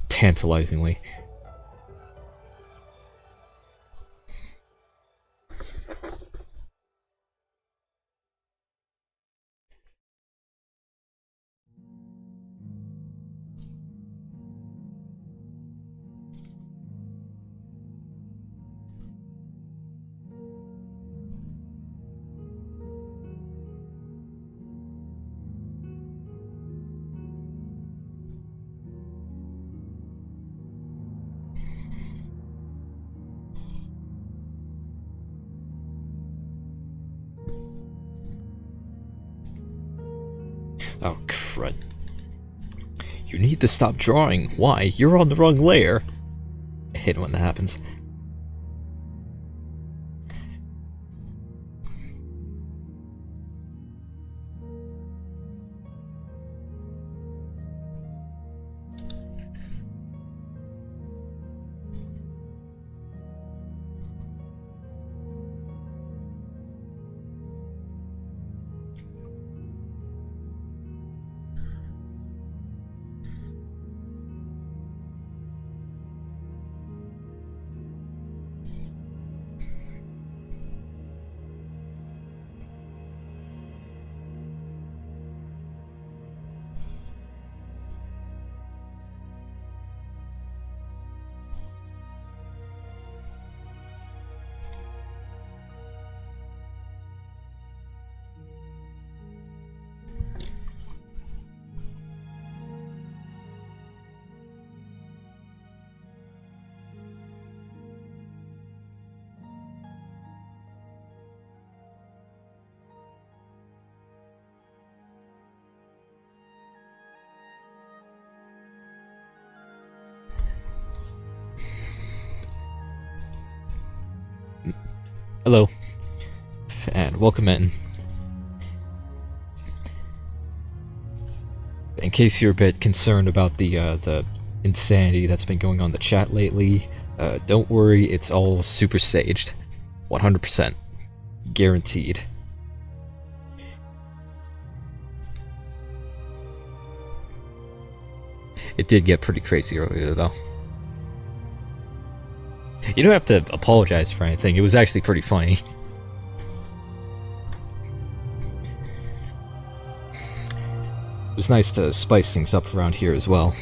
tantalizingly. Oh, crud. You need to stop drawing. Why? You're on the wrong layer. I hate when that happens. Hello, and welcome in. In case you're a bit concerned about the insanity that's been going on in the chat lately, don't worry, it's all super staged. 100%. Guaranteed. It did get pretty crazy earlier, though. You don't have to apologize for anything, it was actually pretty funny. It was nice to spice things up around here as well.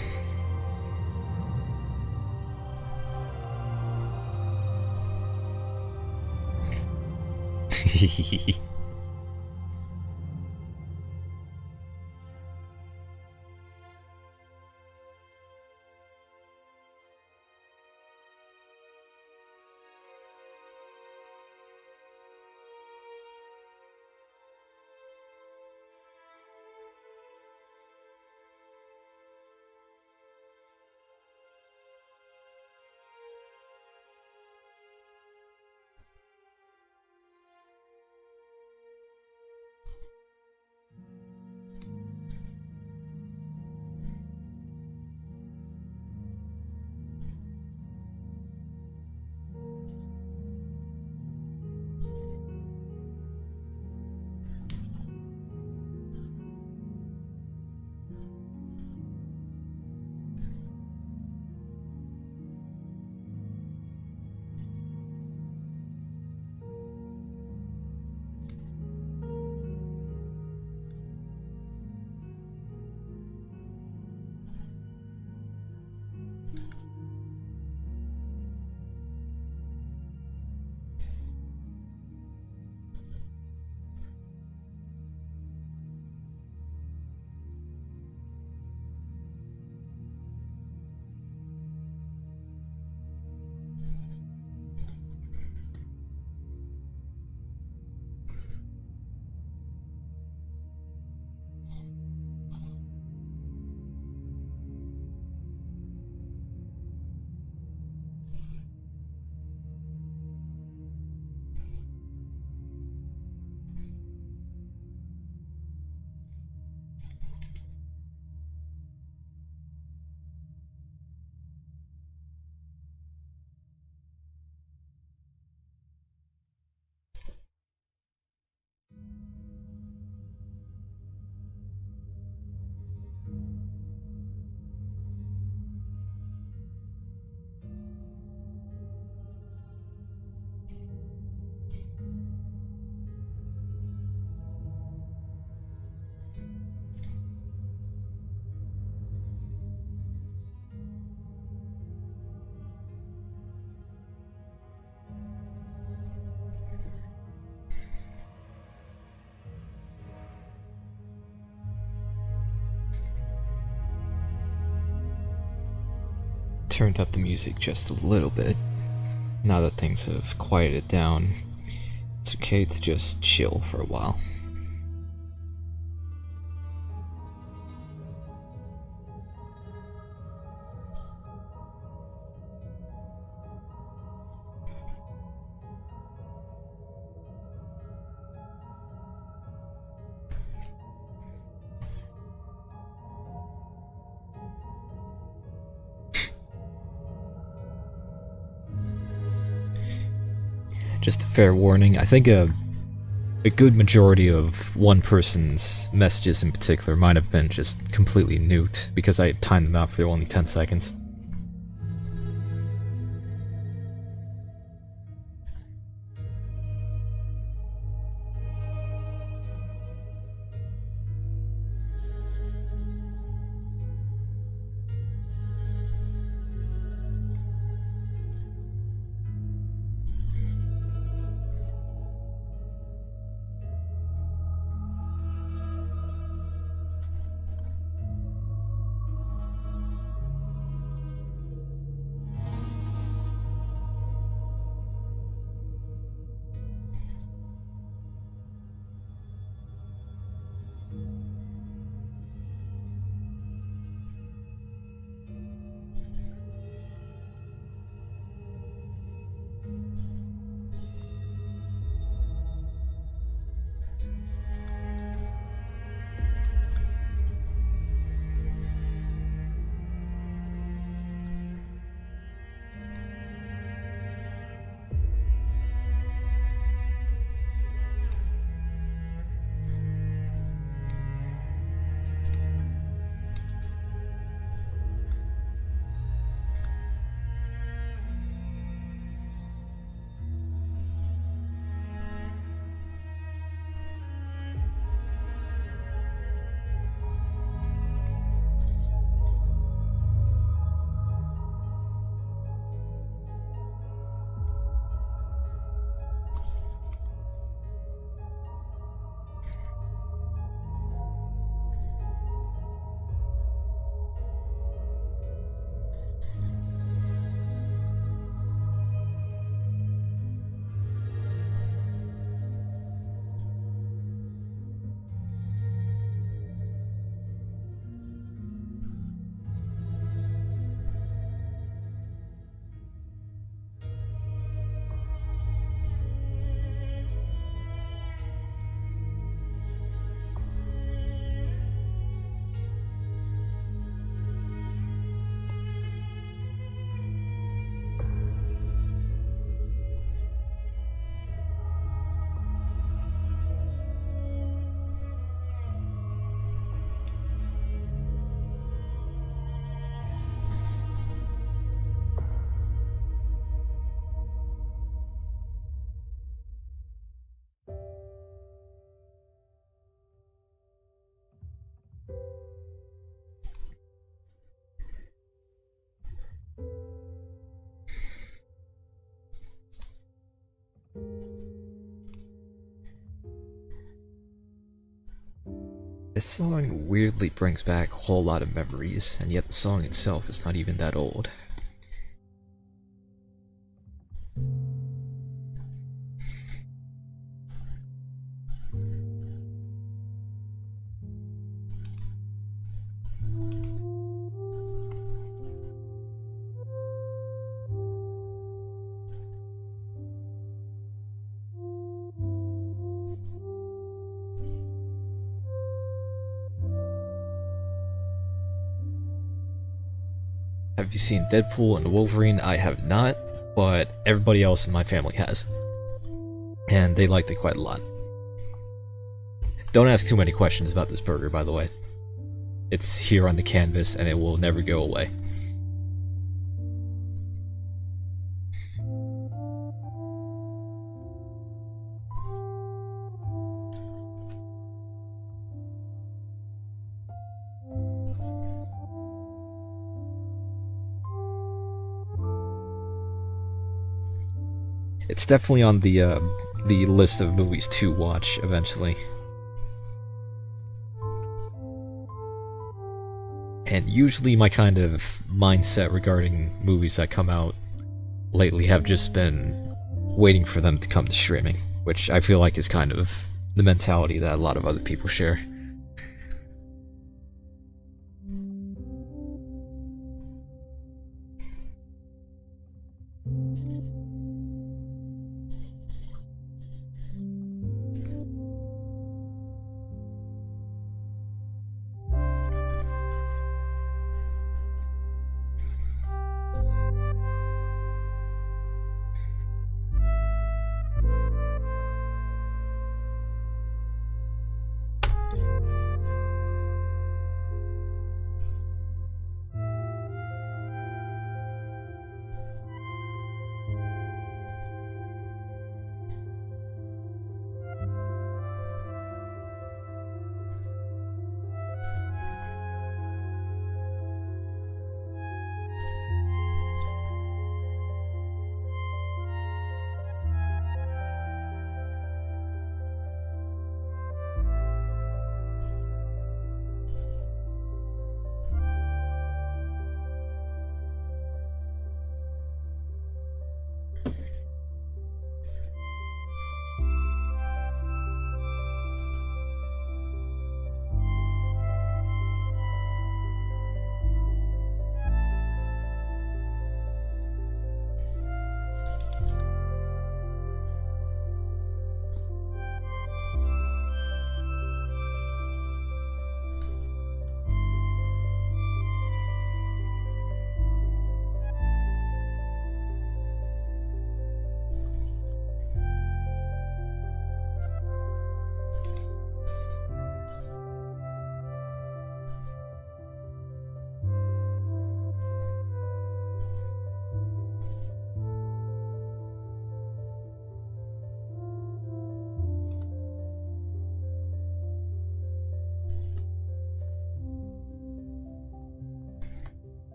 turned up the music just a little bit. Now that things have quieted down, it's okay to just chill for a while. Just a fair warning, I think a good majority of one person's messages in particular might have been just completely nuked, because I timed them out for only 10 seconds. This song weirdly brings back a whole lot of memories, and yet the song itself is not even that old. Have you seen Deadpool and Wolverine? I have not, but everybody else in my family has. And they liked it quite a lot. Don't ask too many questions about this burger, by the way. It's here on the canvas and it will never go away. It's definitely on the list of movies to watch eventually. And usually my kind of mindset regarding movies that come out lately have just been waiting for them to come to streaming, which I feel like is kind of the mentality that a lot of other people share.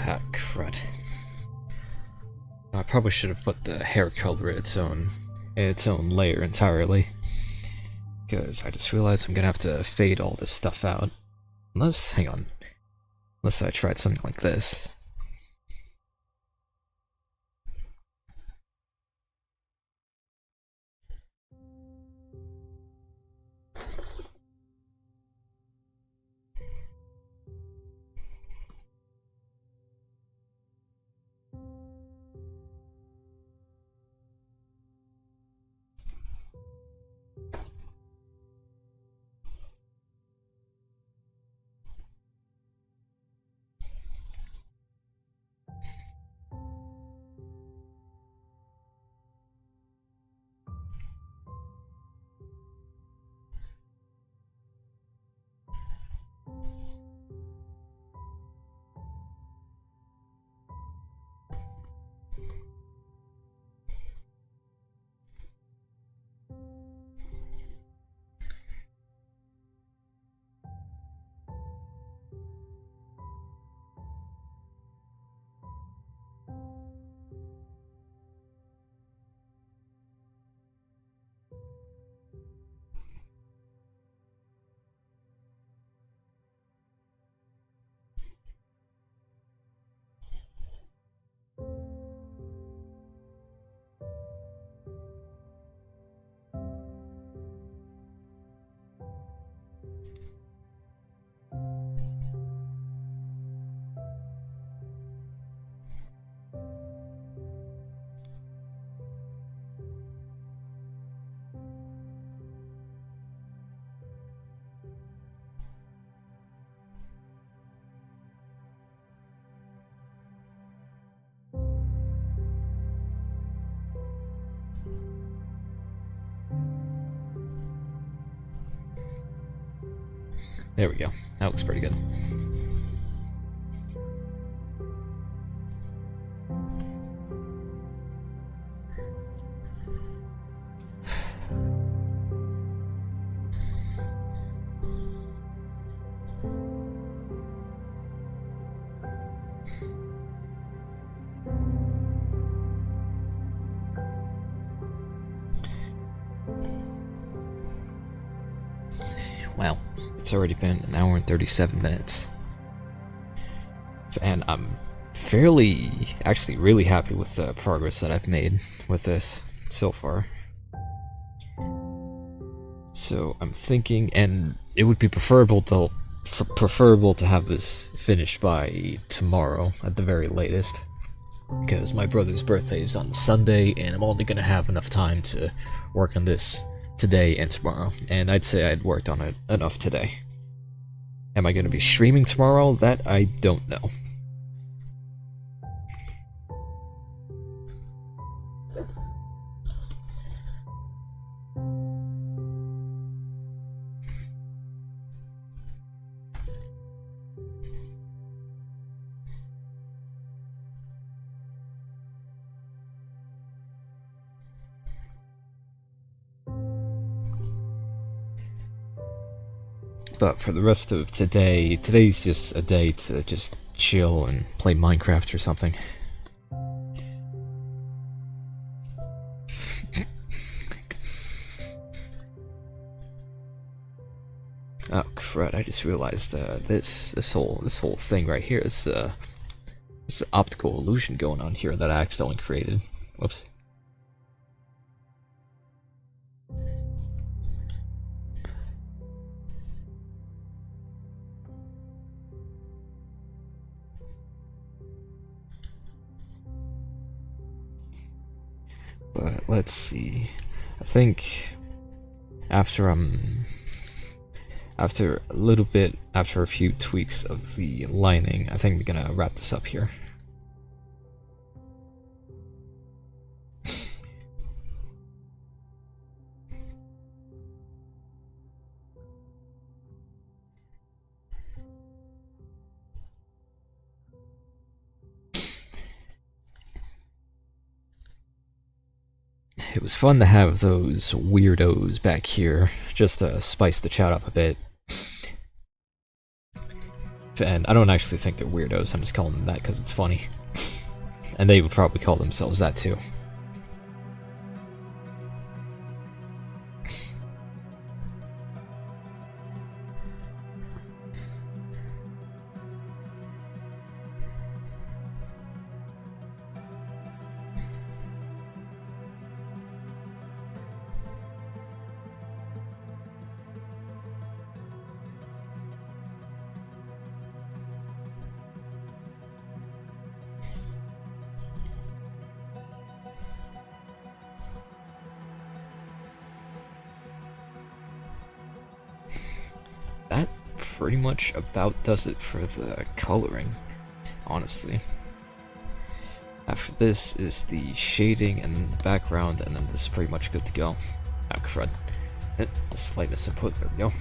Ah, crud. I probably should have put the hair color in its own layer entirely. Because I just realized I'm gonna have to fade all this stuff out. Hang on. Unless I tried something like this. There we go. That looks pretty good. Wow, it's already been an hour and 37 minutes. And I'm actually really happy with the progress that I've made with this so far. So I'm thinking, and it would be preferable to have this finished by tomorrow at the very latest, because my brother's birthday is on Sunday, and I'm only gonna have enough time to work on this today and tomorrow, and I'd say I'd worked on it enough today. Am I gonna be streaming tomorrow? That I don't know. But for the rest of today's just a day to just chill and play Minecraft or something. Oh crud! I just realized this whole thing right here is this optical illusion going on here that I accidentally created. Whoops. But let's see. I think after a few tweaks of the lining, I think we're gonna wrap this up here. It was fun to have those weirdos back here, just to spice the chat up a bit. And I don't actually think they're weirdos, I'm just calling them that because it's funny. And they would probably call themselves that too. That pretty much about does it for the coloring, honestly. After this is the shading and the background, and then this is pretty much good to go. Ah, crud. The slightest input, there we go.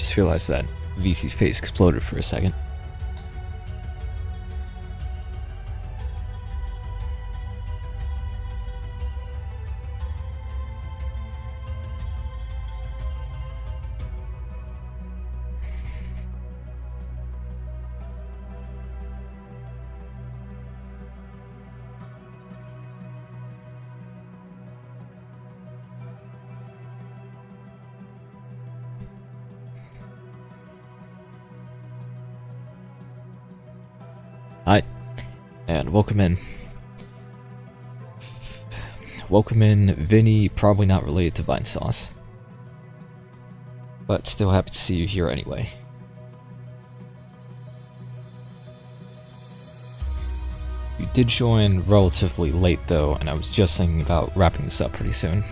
just realized that VC's face exploded for a second. Hi, and welcome in. Welcome in, Vinny, probably not related to Vine Sauce. But still happy to see you here anyway. You did join relatively late though, and I was just thinking about wrapping this up pretty soon.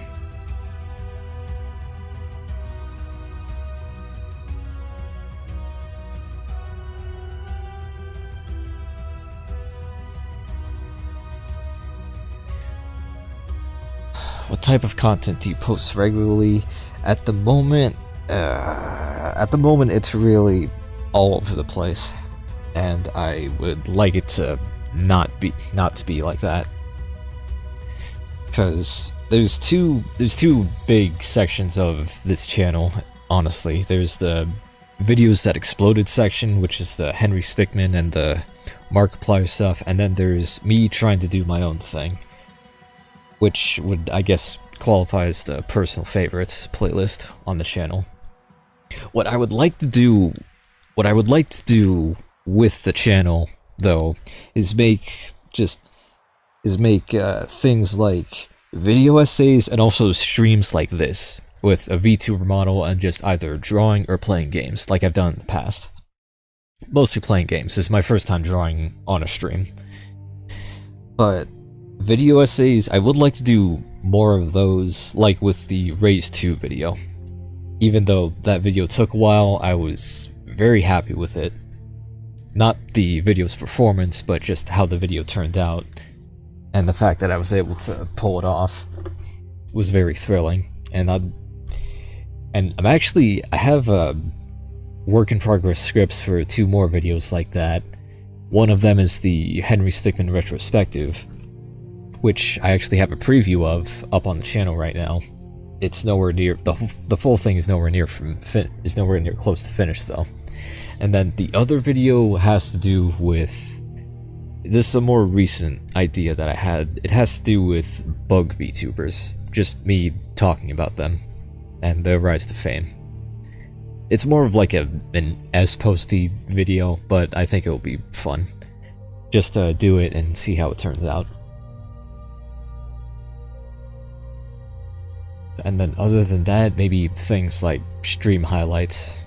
What type of content do you post regularly? At the moment, it's really all over the place, and I would like it to not to be like that, because there's two big sections of this channel. Honestly, there's the videos that exploded section, which is the Henry Stickmin and the Markiplier stuff, and then there's me trying to do my own thing, which would, I guess, qualify as the personal favorites playlist on the channel. What I would like to do with the channel, though, is make things like video essays and also streams like this with a VTuber model and just either drawing or playing games, like I've done in the past. Mostly playing games. This is my first time drawing on a stream, but video essays, I would like to do more of those, like with the Raise 2 video. Even though that video took a while, I was very happy with it. Not the video's performance, but just how the video turned out. And the fact that I was able to pull it off was very thrilling. And I have work in progress scripts for 2 more videos like that. One of them is the Henry Stickmin retrospective, which I actually have a preview of up on the channel right now. It's nowhere near the full thing is nowhere near close to finish though. And then the other video has to do with, this is a more recent idea that I had. It has to do with bug VTubers, just me talking about them and their rise to fame. It's more of like an S-posty video, but I think it'll be fun just to do it and see how it turns out. And then other than that, maybe things like stream highlights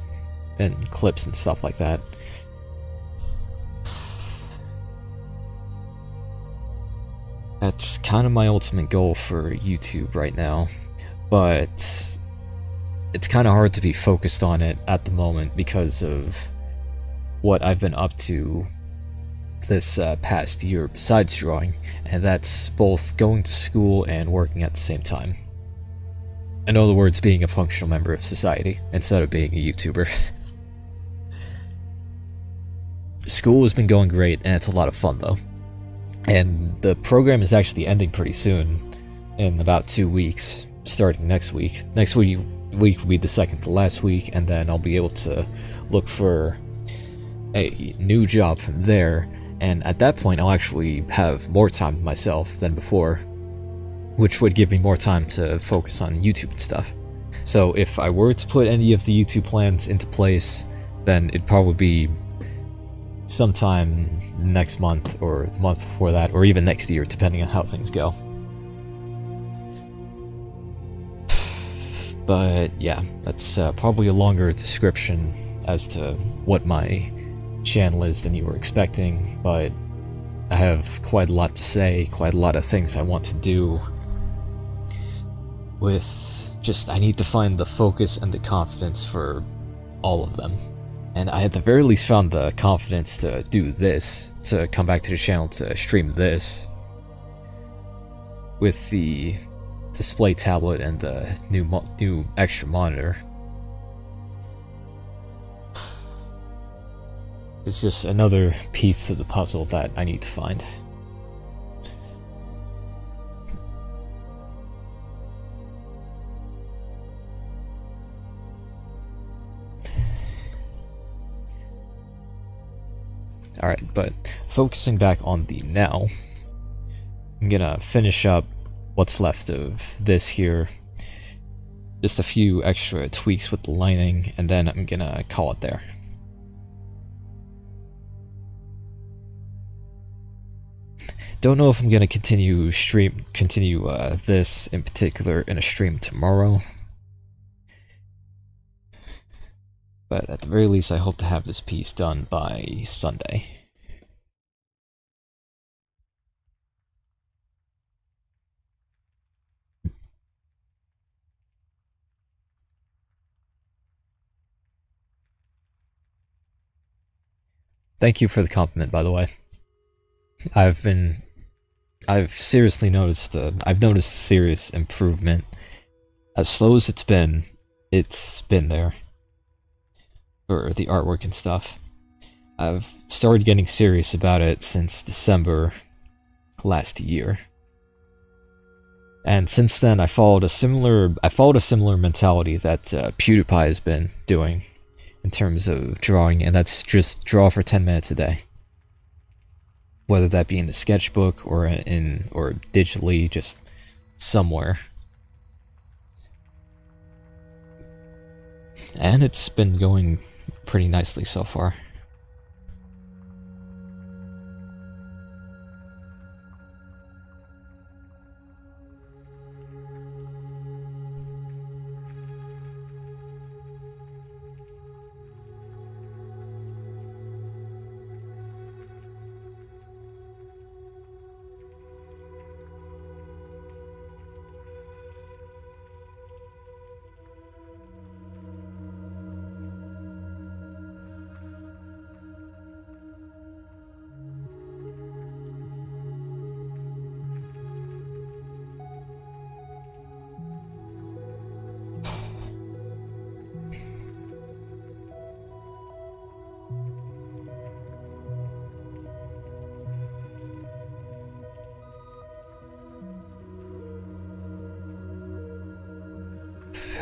and clips and stuff like that. That's kind of my ultimate goal for YouTube right now, but it's kind of hard to be focused on it at the moment because of what I've been up to this past year besides drawing, and that's both going to school and working at the same time. In other words, being a functional member of society, instead of being a YouTuber. School has been going great, and it's a lot of fun, though. And the program is actually ending pretty soon, in about 2 weeks, starting next week. Next week will be the second to last week, and then I'll be able to look for a new job from there, and at that point I'll actually have more time to myself than before, which would give me more time to focus on YouTube and stuff. So if I were to put any of the YouTube plans into place, then it'd probably be sometime next month, or the month before that, or even next year, depending on how things go. But yeah, that's probably a longer description as to what my channel is than you were expecting, but I have quite a lot to say, quite a lot of things I want to do. I need to find the focus and the confidence for all of them. And I at the very least found the confidence to do this, to come back to the channel to stream this, with the display tablet and the new extra monitor. It's just another piece of the puzzle that I need to find. Alright, but focusing back on the now, I'm gonna finish up what's left of this here. Just a few extra tweaks with the lining, and then I'm gonna call it there. Don't know if I'm gonna continue this in particular in a stream tomorrow, but at the very least I hope to have this piece done by Sunday. Thank you for the compliment, by the way. I've seriously noticed, I've noticed a serious improvement. As slow as it's been there. For the artwork and stuff. I've started getting serious about it since December last year. And since then I followed a similar mentality that PewDiePie has been doing in terms of drawing, and that's just draw for 10 minutes a day. Whether that be in the sketchbook or digitally, just somewhere. And it's been going pretty nicely so far.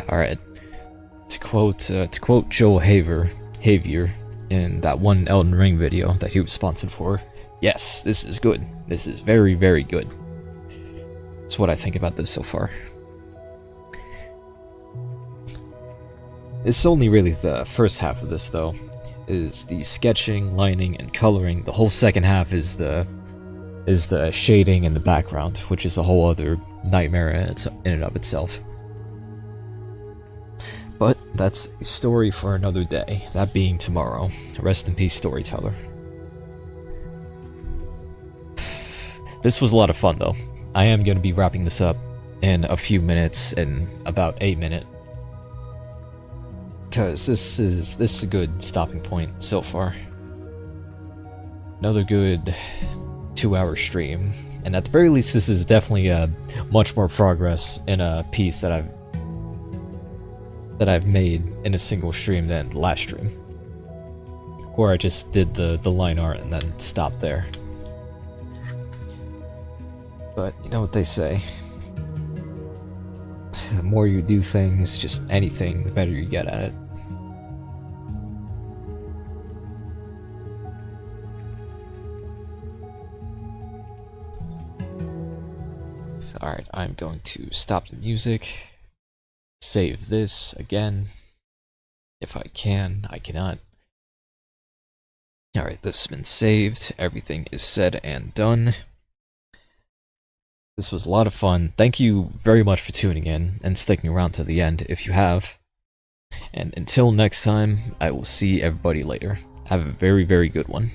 Alright, to quote Joel Havier in that one Elden Ring video that he was sponsored for, yes, this is good. This is very, very good. That's what I think about this so far. It's only really the first half of this, though, is the sketching, lining, and coloring. The whole second half is the shading and the background, which is a whole other nightmare in and of itself. But that's a story for another day, that being tomorrow. Rest in peace, storyteller. This was a lot of fun, though. I am going to be wrapping this up in a few minutes, in about 8 minutes. Because this is a good stopping point so far. Another good 2-hour stream. And at the very least, this is definitely much more progress in a piece that I've made in a single stream than last stream. Or I just did the line art and then stopped there. But you know what they say. The more you do things, just anything, the better you get at it. Alright, I'm going to stop the music. Save this again. If I can, I cannot. Alright, this has been saved. Everything is said and done. This was a lot of fun. Thank you very much for tuning in and sticking around to the end if you have. And until next time, I will see everybody later. Have a very, very good one.